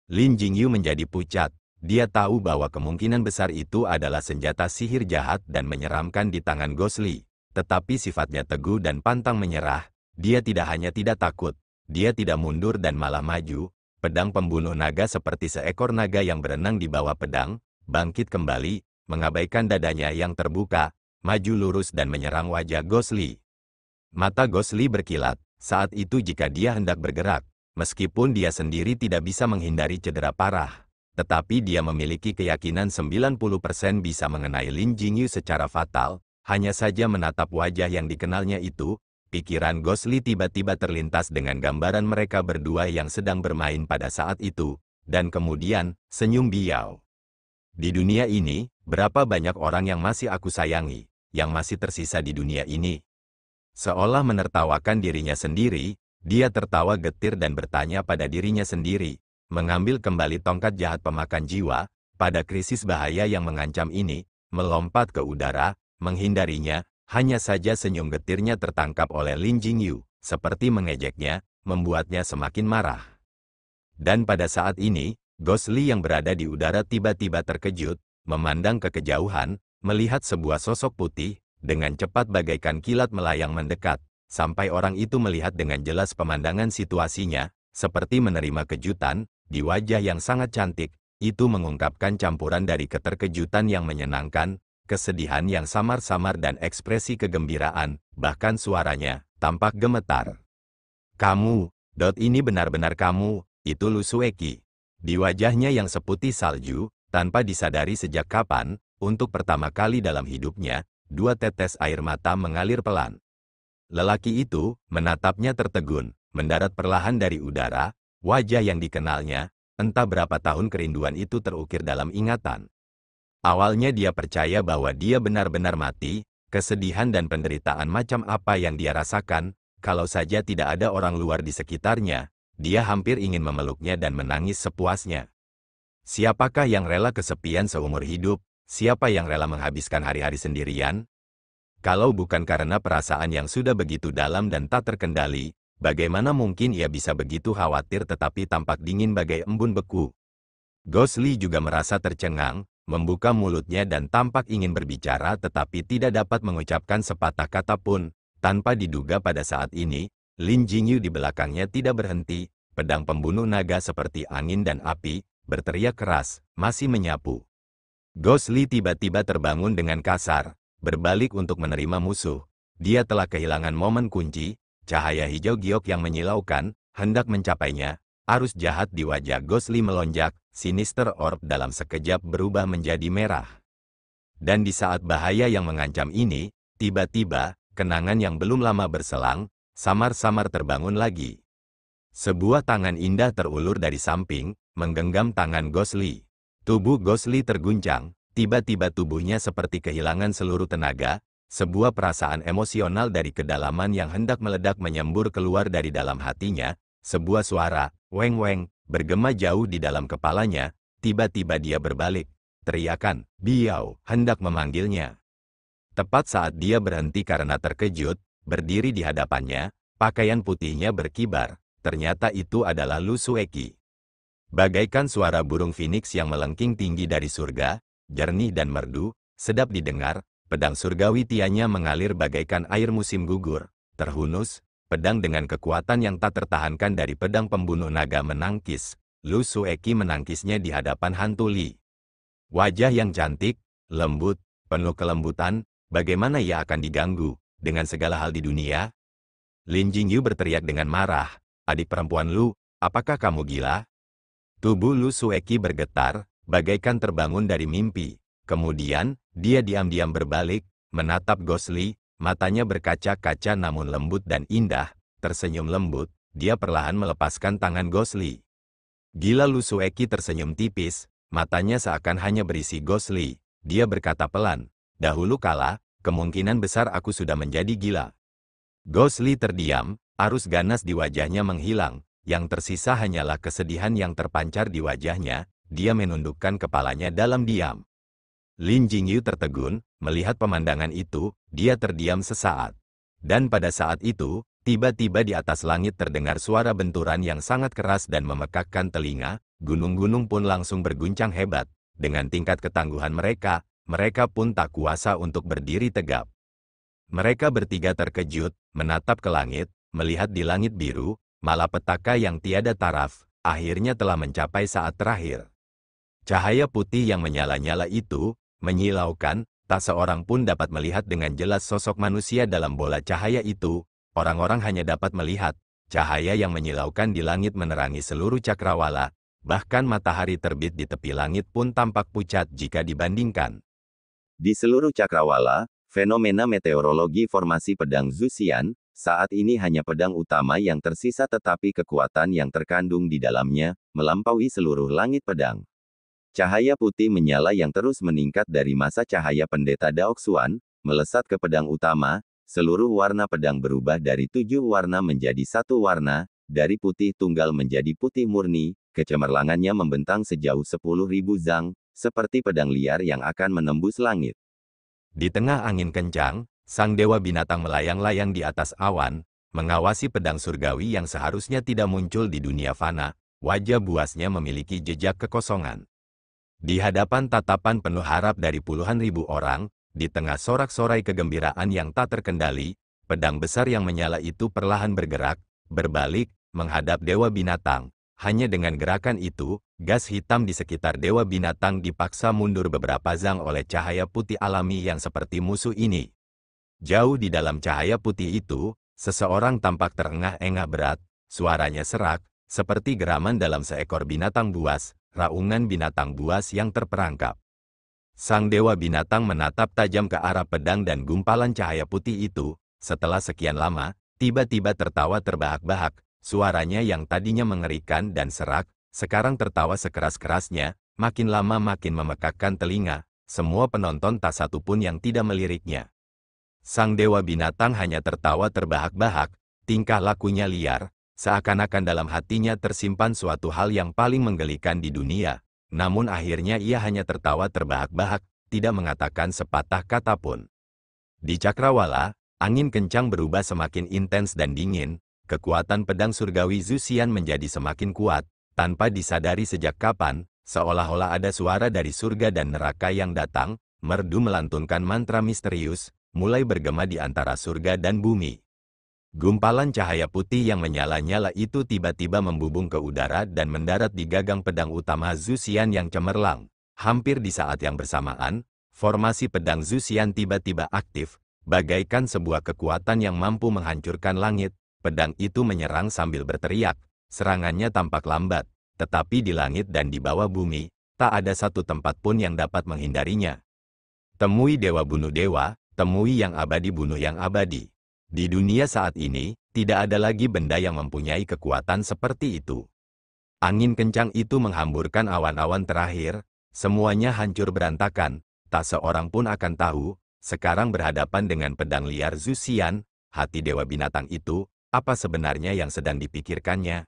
Lin Jingyu menjadi pucat. Dia tahu bahwa kemungkinan besar itu adalah senjata sihir jahat dan menyeramkan di tangan Gosli. Tetapi sifatnya teguh dan pantang menyerah. Dia tidak hanya tidak takut, dia tidak mundur dan malah maju. Pedang pembunuh naga seperti seekor naga yang berenang di bawah pedang, bangkit kembali, mengabaikan dadanya yang terbuka, maju lurus dan menyerang wajah Gosli. Mata Gosli berkilat, saat itu jika dia hendak bergerak, meskipun dia sendiri tidak bisa menghindari cedera parah. Tetapi dia memiliki keyakinan 90% bisa mengenai Lin Jingyu secara fatal, hanya saja menatap wajah yang dikenalnya itu, pikiran Gosli tiba-tiba terlintas dengan gambaran mereka berdua yang sedang bermain pada saat itu, dan kemudian, senyum Biao. Di dunia ini, berapa banyak orang yang masih aku sayangi, yang masih tersisa di dunia ini. Seolah menertawakan dirinya sendiri, dia tertawa getir dan bertanya pada dirinya sendiri, mengambil kembali tongkat jahat pemakan jiwa, pada krisis bahaya yang mengancam ini, melompat ke udara, menghindarinya, hanya saja senyum getirnya tertangkap oleh Lin Jingyu, seperti mengejeknya, membuatnya semakin marah. Dan pada saat ini, Gosli yang berada di udara tiba-tiba terkejut, memandang ke kejauhan, melihat sebuah sosok putih, dengan cepat bagaikan kilat melayang mendekat, sampai orang itu melihat dengan jelas pemandangan situasinya, seperti menerima kejutan, di wajah yang sangat cantik, itu mengungkapkan campuran dari keterkejutan yang menyenangkan, kesedihan yang samar-samar dan ekspresi kegembiraan, bahkan suaranya, tampak gemetar. Kamu, ini benar-benar kamu, itu Lu Sueki. Di wajahnya yang seputih salju, tanpa disadari sejak kapan, untuk pertama kali dalam hidupnya, 2 tetes air mata mengalir pelan. Lelaki itu menatapnya tertegun, mendarat perlahan dari udara, wajah yang dikenalnya, entah berapa tahun kerinduan itu terukir dalam ingatan. Awalnya dia percaya bahwa dia benar-benar mati, kesedihan dan penderitaan macam apa yang dia rasakan, kalau saja tidak ada orang luar di sekitarnya, dia hampir ingin memeluknya dan menangis sepuasnya. Siapakah yang rela kesepian seumur hidup? Siapa yang rela menghabiskan hari-hari sendirian? Kalau bukan karena perasaan yang sudah begitu dalam dan tak terkendali, bagaimana mungkin ia bisa begitu khawatir tetapi tampak dingin bagai embun beku? Gosli juga merasa tercengang, membuka mulutnya dan tampak ingin berbicara tetapi tidak dapat mengucapkan sepatah kata pun. Tanpa diduga pada saat ini, Lin Jingyu di belakangnya tidak berhenti, pedang pembunuh naga seperti angin dan api, berteriak keras, masih menyapu. Gosli tiba-tiba terbangun dengan kasar, berbalik untuk menerima musuh. Dia telah kehilangan momen kunci, cahaya hijau giok yang menyilaukan, hendak mencapainya. Arus jahat di wajah Gosli melonjak, sinister orb dalam sekejap berubah menjadi merah. Dan di saat bahaya yang mengancam ini, tiba-tiba, kenangan yang belum lama berselang, samar-samar terbangun lagi. Sebuah tangan indah terulur dari samping, menggenggam tangan Gosli. Tubuh Gosli terguncang, tiba-tiba tubuhnya seperti kehilangan seluruh tenaga, sebuah perasaan emosional dari kedalaman yang hendak meledak menyembur keluar dari dalam hatinya, sebuah suara, weng-weng, bergema jauh di dalam kepalanya, tiba-tiba dia berbalik, teriakan, Biao, hendak memanggilnya. Tepat saat dia berhenti karena terkejut, berdiri di hadapannya, pakaian putihnya berkibar, ternyata itu adalah Lu Sueki. Bagaikan suara burung phoenix yang melengking tinggi dari surga, jernih dan merdu, sedap didengar, pedang surgawi tianya mengalir bagaikan air musim gugur, terhunus, pedang dengan kekuatan yang tak tertahankan dari pedang pembunuh naga menangkis. Lu Sueki menangkisnya di hadapan hantu Li. Wajah yang cantik, lembut, penuh kelembutan, bagaimana ia akan diganggu, dengan segala hal di dunia? Lin Jingyu berteriak dengan marah, adik perempuan Lu, apakah kamu gila? Tubuh Lu Sueki bergetar, bagaikan terbangun dari mimpi. Kemudian, dia diam-diam berbalik, menatap Gosli, matanya berkaca-kaca namun lembut dan indah, tersenyum lembut, dia perlahan melepaskan tangan Gosli. Gila Lu Sueki tersenyum tipis, matanya seakan hanya berisi Gosli. Dia berkata pelan, dahulu kala, kemungkinan besar aku sudah menjadi gila. Gosli terdiam, arus ganas di wajahnya menghilang, yang tersisa hanyalah kesedihan yang terpancar di wajahnya. Dia menundukkan kepalanya dalam diam. Lin Jingyu tertegun, melihat pemandangan itu, dia terdiam sesaat. Dan pada saat itu, tiba-tiba di atas langit terdengar suara benturan yang sangat keras dan memekakkan telinga, gunung-gunung pun langsung berguncang hebat. Dengan tingkat ketangguhan mereka, mereka pun tak kuasa untuk berdiri tegap. Mereka bertiga terkejut, menatap ke langit, melihat di langit biru, malapetaka yang tiada taraf, akhirnya telah mencapai saat terakhir. Cahaya putih yang menyala-nyala itu, menyilaukan, tak seorang pun dapat melihat dengan jelas sosok manusia dalam bola cahaya itu. Orang-orang hanya dapat melihat, cahaya yang menyilaukan di langit menerangi seluruh cakrawala, bahkan matahari terbit di tepi langit pun tampak pucat jika dibandingkan. Di seluruh cakrawala, fenomena meteorologi formasi pedang Zuxian, saat ini hanya pedang utama yang tersisa tetapi kekuatan yang terkandung di dalamnya, melampaui seluruh langit pedang. Cahaya putih menyala yang terus meningkat dari masa cahaya pendeta Daoxuan, melesat ke pedang utama, seluruh warna pedang berubah dari 7 warna menjadi 1 warna, dari putih tunggal menjadi putih murni, kecemerlangannya membentang sejauh 10.000 zang, seperti pedang liar yang akan menembus langit. Di tengah angin kencang, sang dewa binatang melayang-layang di atas awan, mengawasi pedang surgawi yang seharusnya tidak muncul di dunia fana. Wajah buasnya memiliki jejak kekosongan. Di hadapan tatapan penuh harap dari puluhan ribu orang, di tengah sorak-sorai kegembiraan yang tak terkendali, pedang besar yang menyala itu perlahan bergerak, berbalik, menghadap dewa binatang. Hanya dengan gerakan itu, gas hitam di sekitar dewa binatang dipaksa mundur beberapa zang oleh cahaya putih alami yang seperti musuh ini. Jauh di dalam cahaya putih itu, seseorang tampak terengah-engah berat, suaranya serak, seperti geraman dalam seekor binatang buas, raungan binatang buas yang terperangkap. Sang dewa binatang menatap tajam ke arah pedang dan gumpalan cahaya putih itu. Setelah sekian lama, tiba-tiba tertawa terbahak-bahak. Suaranya yang tadinya mengerikan dan serak, sekarang tertawa sekeras-kerasnya, makin lama makin memekakkan telinga. Semua penonton tak satu pun yang tidak meliriknya. Sang dewa binatang hanya tertawa terbahak-bahak, tingkah lakunya liar, seakan-akan dalam hatinya tersimpan suatu hal yang paling menggelikan di dunia. Namun akhirnya ia hanya tertawa terbahak-bahak, tidak mengatakan sepatah kata pun. Di cakrawala, angin kencang berubah semakin intens dan dingin. Kekuatan pedang surgawi Zuxian menjadi semakin kuat, tanpa disadari sejak kapan, seolah-olah ada suara dari surga dan neraka yang datang, merdu melantunkan mantra misterius, mulai bergema di antara surga dan bumi. Gumpalan cahaya putih yang menyala-nyala itu tiba-tiba membubung ke udara dan mendarat di gagang pedang utama Zuxian yang cemerlang. Hampir di saat yang bersamaan, formasi pedang Zuxian tiba-tiba aktif, bagaikan sebuah kekuatan yang mampu menghancurkan langit. Pedang itu menyerang sambil berteriak. Serangannya tampak lambat, tetapi di langit dan di bawah bumi, tak ada satu tempat pun yang dapat menghindarinya. Temui dewa bunuh dewa, temui yang abadi bunuh yang abadi. Di dunia saat ini, tidak ada lagi benda yang mempunyai kekuatan seperti itu. Angin kencang itu menghamburkan awan-awan terakhir, semuanya hancur berantakan, tak seorang pun akan tahu, sekarang berhadapan dengan pedang liar Zuxian, hati dewa binatang itu, apa sebenarnya yang sedang dipikirkannya?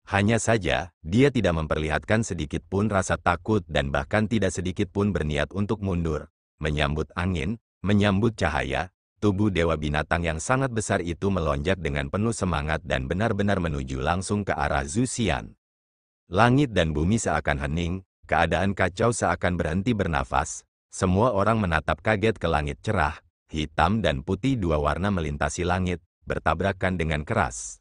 Hanya saja, dia tidak memperlihatkan sedikit pun rasa takut dan bahkan tidak sedikit pun berniat untuk mundur. Menyambut angin, menyambut cahaya, tubuh dewa binatang yang sangat besar itu melonjak dengan penuh semangat dan benar-benar menuju langsung ke arah Zuxian. Langit dan bumi seakan hening, keadaan kacau seakan berhenti bernafas. Semua orang menatap kaget ke langit cerah, hitam dan putih dua warna melintasi langit, bertabrakan dengan keras.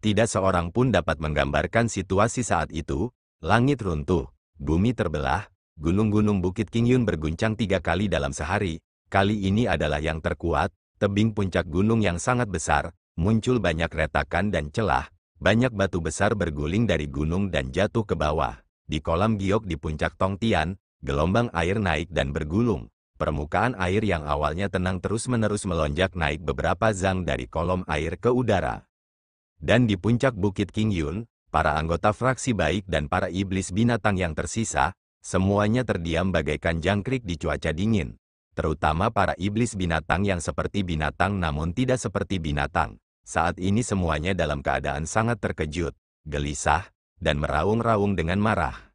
Tidak seorang pun dapat menggambarkan situasi saat itu. Langit runtuh, bumi terbelah, gunung-gunung Bukit Qingyun berguncang 3 kali dalam sehari. Kali ini adalah yang terkuat, tebing puncak gunung yang sangat besar, muncul banyak retakan dan celah, banyak batu besar berguling dari gunung dan jatuh ke bawah. Di kolam giok di puncak Tongtian, gelombang air naik dan bergulung. Permukaan air yang awalnya tenang terus-menerus melonjak naik beberapa zang dari kolom air ke udara. Dan di puncak Bukit Qingyun, para anggota fraksi baik dan para iblis binatang yang tersisa, semuanya terdiam bagaikan jangkrik di cuaca dingin. Terutama para iblis binatang yang seperti binatang namun tidak seperti binatang. Saat ini semuanya dalam keadaan sangat terkejut. gelisah, dan meraung-raung dengan marah.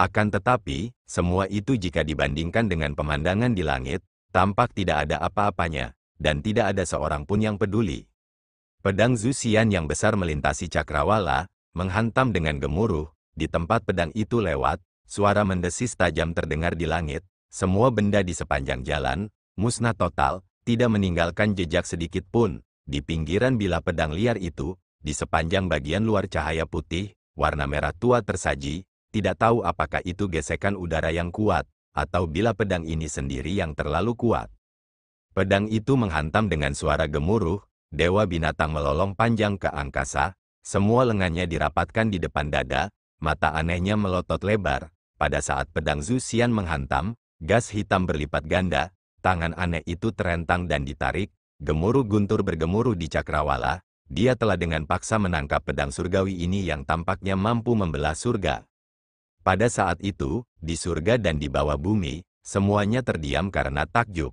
Akan tetapi, semua itu jika dibandingkan dengan pemandangan di langit, tampak tidak ada apa-apanya, dan tidak ada seorang pun yang peduli. Pedang Zusian yang besar melintasi cakrawala, menghantam dengan gemuruh. Di tempat pedang itu lewat, suara mendesis tajam terdengar di langit. Semua benda di sepanjang jalan musnah total, tidak meninggalkan jejak sedikit pun. Di pinggiran bilah pedang liar itu, di sepanjang bagian luar cahaya putih, warna merah tua tersaji. Tidak tahu apakah itu gesekan udara yang kuat, atau bilah pedang ini sendiri yang terlalu kuat. Pedang itu menghantam dengan suara gemuruh. Dewa binatang melolong panjang ke angkasa. Semua lengannya dirapatkan di depan dada. Mata anehnya melotot lebar. Pada saat pedang Zusian menghantam, gas hitam berlipat ganda. Tangan aneh itu terentang dan ditarik. Gemuruh guntur bergemuruh di cakrawala. Dia telah dengan paksa menangkap pedang surgawi ini yang tampaknya mampu membelah surga. Pada saat itu, di surga dan di bawah bumi, semuanya terdiam karena takjub.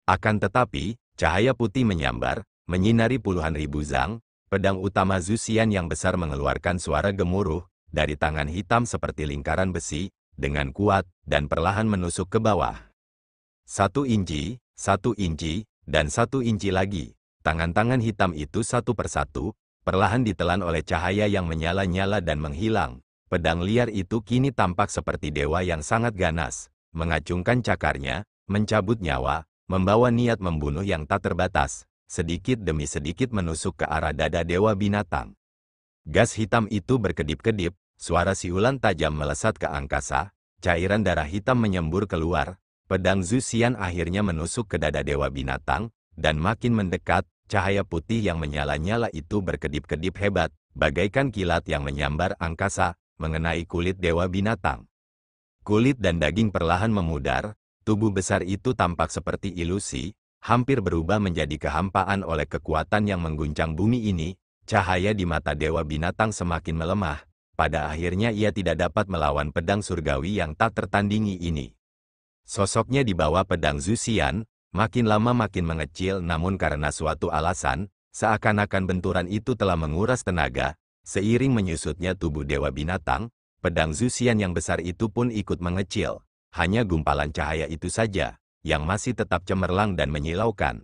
Akan tetapi, cahaya putih menyambar, menyinari puluhan ribu zang. Pedang utama Zusian yang besar mengeluarkan suara gemuruh, dari tangan hitam seperti lingkaran besi, dengan kuat, dan perlahan menusuk ke bawah. 1 inci, 1 inci, dan 1 inci lagi. Tangan-tangan hitam itu satu persatu, perlahan ditelan oleh cahaya yang menyala-nyala dan menghilang. Pedang liar itu kini tampak seperti dewa yang sangat ganas, mengacungkan cakarnya, mencabut nyawa, membawa niat membunuh yang tak terbatas, sedikit demi sedikit menusuk ke arah dada dewa binatang. Gas hitam itu berkedip-kedip, suara siulan tajam melesat ke angkasa, cairan darah hitam menyembur keluar, pedang Zusian akhirnya menusuk ke dada dewa binatang, dan makin mendekat, cahaya putih yang menyala-nyala itu berkedip-kedip hebat, bagaikan kilat yang menyambar angkasa, mengenai kulit dewa binatang. Kulit dan daging perlahan memudar, tubuh besar itu tampak seperti ilusi, hampir berubah menjadi kehampaan oleh kekuatan yang mengguncang bumi ini. Cahaya di mata dewa binatang semakin melemah, pada akhirnya ia tidak dapat melawan pedang surgawi yang tak tertandingi ini. Sosoknya di bawah pedang Zusian, makin lama makin mengecil namun karena suatu alasan, seakan-akan benturan itu telah menguras tenaga. Seiring menyusutnya tubuh dewa binatang, pedang Zusian yang besar itu pun ikut mengecil. Hanya gumpalan cahaya itu saja, yang masih tetap cemerlang dan menyilaukan.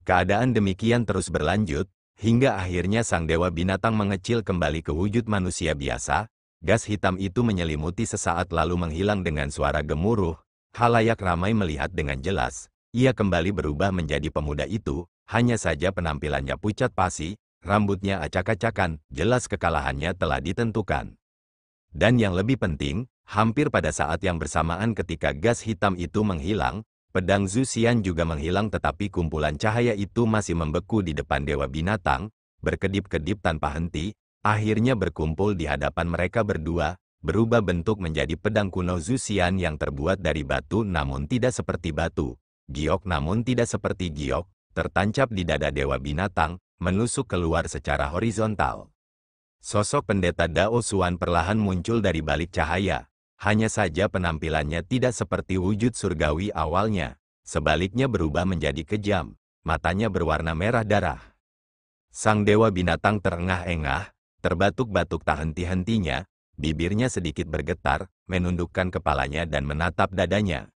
Keadaan demikian terus berlanjut, hingga akhirnya sang dewa binatang mengecil kembali ke wujud manusia biasa. Gas hitam itu menyelimuti sesaat lalu menghilang dengan suara gemuruh. Khalayak ramai melihat dengan jelas. Ia kembali berubah menjadi pemuda itu, hanya saja penampilannya pucat pasi. Rambutnya acak-acakan, jelas kekalahannya telah ditentukan. Dan yang lebih penting, hampir pada saat yang bersamaan ketika gas hitam itu menghilang, pedang Zusian juga menghilang tetapi kumpulan cahaya itu masih membeku di depan dewa binatang, berkedip-kedip tanpa henti, akhirnya berkumpul di hadapan mereka berdua, berubah bentuk menjadi pedang kuno Zusian yang terbuat dari batu namun tidak seperti batu, giok namun tidak seperti giok, tertancap di dada dewa binatang, menusuk keluar secara horizontal. Sosok pendeta Dao Xuan perlahan muncul dari balik cahaya. Hanya saja penampilannya tidak seperti wujud surgawi awalnya. Sebaliknya berubah menjadi kejam. Matanya berwarna merah darah. Sang dewa binatang terengah-engah, terbatuk-batuk tak henti-hentinya, bibirnya sedikit bergetar, menundukkan kepalanya dan menatap dadanya.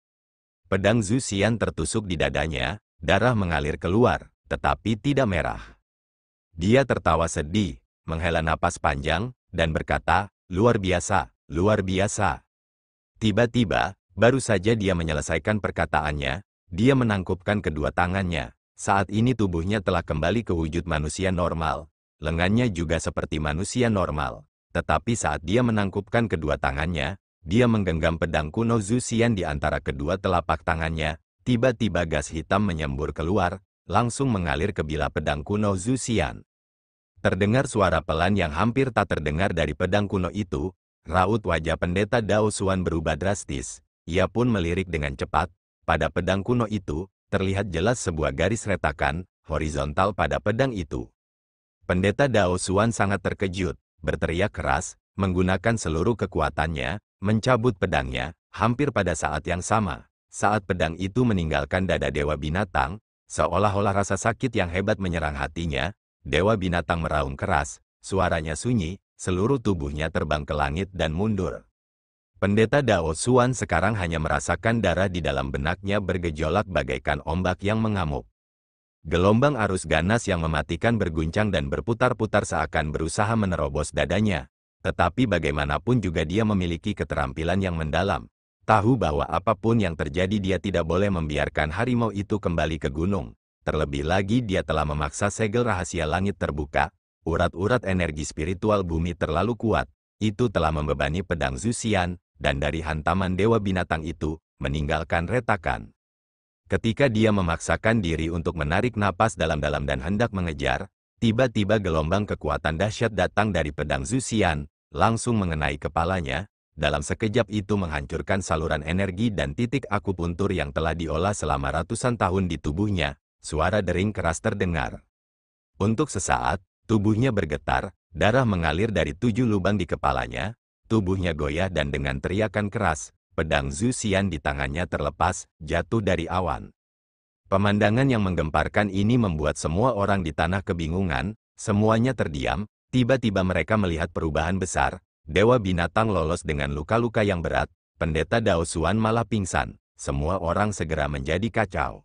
Pedang Zusian tertusuk di dadanya, darah mengalir keluar, tetapi tidak merah. Dia tertawa sedih, menghela napas panjang, dan berkata, luar biasa, luar biasa. Tiba-tiba, baru saja dia menyelesaikan perkataannya, dia menangkupkan kedua tangannya. Saat ini tubuhnya telah kembali ke wujud manusia normal. Lengannya juga seperti manusia normal. Tetapi saat dia menangkupkan kedua tangannya, dia menggenggam pedang kuno Zusian di antara kedua telapak tangannya. Tiba-tiba gas hitam menyembur keluar, langsung mengalir ke bilah pedang kuno Zusian. Terdengar suara pelan yang hampir tak terdengar dari pedang kuno itu. Raut wajah pendeta Dao Xuan berubah drastis. Ia pun melirik dengan cepat. Pada pedang kuno itu, terlihat jelas sebuah garis retakan, horizontal pada pedang itu. Pendeta Dao Xuan sangat terkejut, berteriak keras, menggunakan seluruh kekuatannya, mencabut pedangnya, hampir pada saat yang sama. Saat pedang itu meninggalkan dada dewa binatang, seolah-olah rasa sakit yang hebat menyerang hatinya, dewa binatang meraung keras, suaranya sunyi, seluruh tubuhnya terbang ke langit dan mundur. Pendeta Dao Xuan sekarang hanya merasakan darah di dalam benaknya bergejolak bagaikan ombak yang mengamuk. Gelombang arus ganas yang mematikan berguncang dan berputar-putar seakan berusaha menerobos dadanya. Tetapi bagaimanapun juga dia memiliki keterampilan yang mendalam. Tahu bahwa apapun yang terjadi dia tidak boleh membiarkan harimau itu kembali ke gunung. Terlebih lagi dia telah memaksa segel rahasia langit terbuka. Urat-urat energi spiritual bumi terlalu kuat. Itu telah membebani pedang Zuxian, dan dari hantaman dewa binatang itu, meninggalkan retakan. Ketika dia memaksakan diri untuk menarik napas dalam-dalam dan hendak mengejar, tiba-tiba gelombang kekuatan dahsyat datang dari pedang Zuxian, langsung mengenai kepalanya, dalam sekejap itu menghancurkan saluran energi dan titik akupuntur yang telah diolah selama ratusan tahun di tubuhnya. Suara dering keras terdengar. Untuk sesaat, tubuhnya bergetar, darah mengalir dari 7 lubang di kepalanya, tubuhnya goyah dan dengan teriakan keras, pedang Zuxian di tangannya terlepas, jatuh dari awan. Pemandangan yang menggemparkan ini membuat semua orang di tanah kebingungan, semuanya terdiam, tiba-tiba mereka melihat perubahan besar, dewa binatang lolos dengan luka-luka yang berat, pendeta Dao Xuan malah pingsan, semua orang segera menjadi kacau.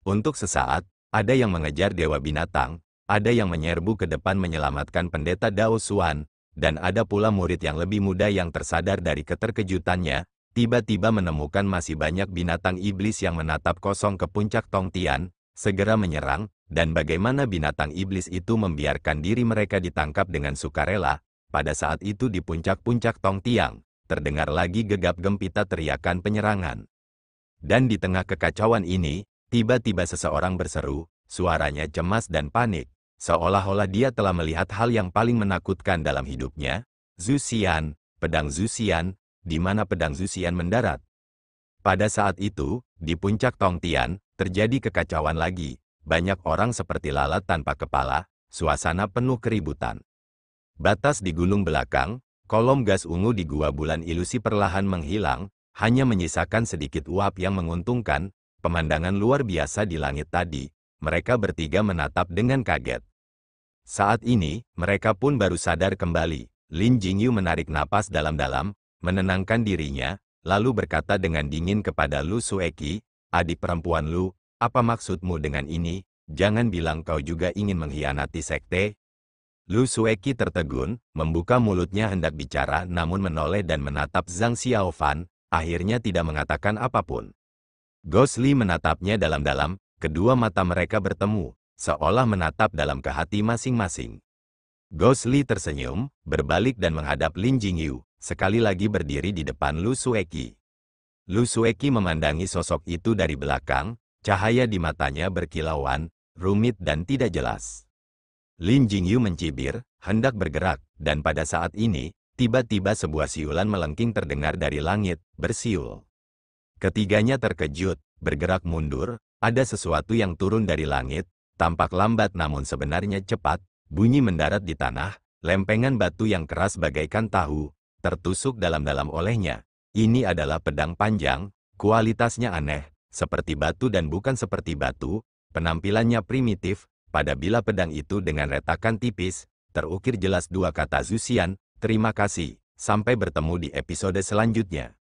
Untuk sesaat, ada yang mengejar dewa binatang, ada yang menyerbu ke depan menyelamatkan pendeta Dao Xuan, dan ada pula murid yang lebih muda yang tersadar dari keterkejutannya, tiba-tiba menemukan masih banyak binatang iblis yang menatap kosong ke puncak Tongtian, segera menyerang, dan bagaimana binatang iblis itu membiarkan diri mereka ditangkap dengan sukarela. Pada saat itu di puncak-puncak Tongtiang, terdengar lagi gegap gempita teriakan penyerangan. Dan di tengah kekacauan ini, tiba-tiba seseorang berseru, suaranya cemas dan panik. Seolah-olah dia telah melihat hal yang paling menakutkan dalam hidupnya. Zuxian, pedang Zuxian, di mana pedang Zuxian mendarat. Pada saat itu, di puncak Tongtian, terjadi kekacauan lagi. Banyak orang seperti lalat tanpa kepala, suasana penuh keributan. Batas di gunung belakang, kolom gas ungu di gua bulan ilusi perlahan menghilang, hanya menyisakan sedikit uap yang menguntungkan, pemandangan luar biasa di langit tadi. Mereka bertiga menatap dengan kaget. Saat ini, mereka pun baru sadar kembali. Lin Jingyu menarik napas dalam-dalam, menenangkan dirinya, lalu berkata dengan dingin kepada Lu Sueki, adik perempuan Lu, apa maksudmu dengan ini? Jangan bilang kau juga ingin mengkhianati sekte. Lu Sueki tertegun, membuka mulutnya hendak bicara namun menoleh dan menatap Zhang Xiaofan, akhirnya tidak mengatakan apapun. Ghost Li menatapnya dalam-dalam, kedua mata mereka bertemu, seolah menatap dalam ke hati masing-masing. Ghost Li tersenyum, berbalik dan menghadap Lin Jingyu, sekali lagi berdiri di depan Lu Sueki. Lu Sueki memandangi sosok itu dari belakang, cahaya di matanya berkilauan, rumit dan tidak jelas. Lin Jingyu mencibir, hendak bergerak, dan pada saat ini, tiba-tiba sebuah siulan melengking terdengar dari langit, bersiul. Ketiganya terkejut, bergerak mundur, ada sesuatu yang turun dari langit, tampak lambat namun sebenarnya cepat, bunyi mendarat di tanah, lempengan batu yang keras bagaikan tahu, tertusuk dalam-dalam olehnya. Ini adalah pedang panjang, kualitasnya aneh, seperti batu dan bukan seperti batu, penampilannya primitif, pada bila pedang itu dengan retakan tipis, terukir jelas dua kata Zuxian, terima kasih, sampai bertemu di episode selanjutnya.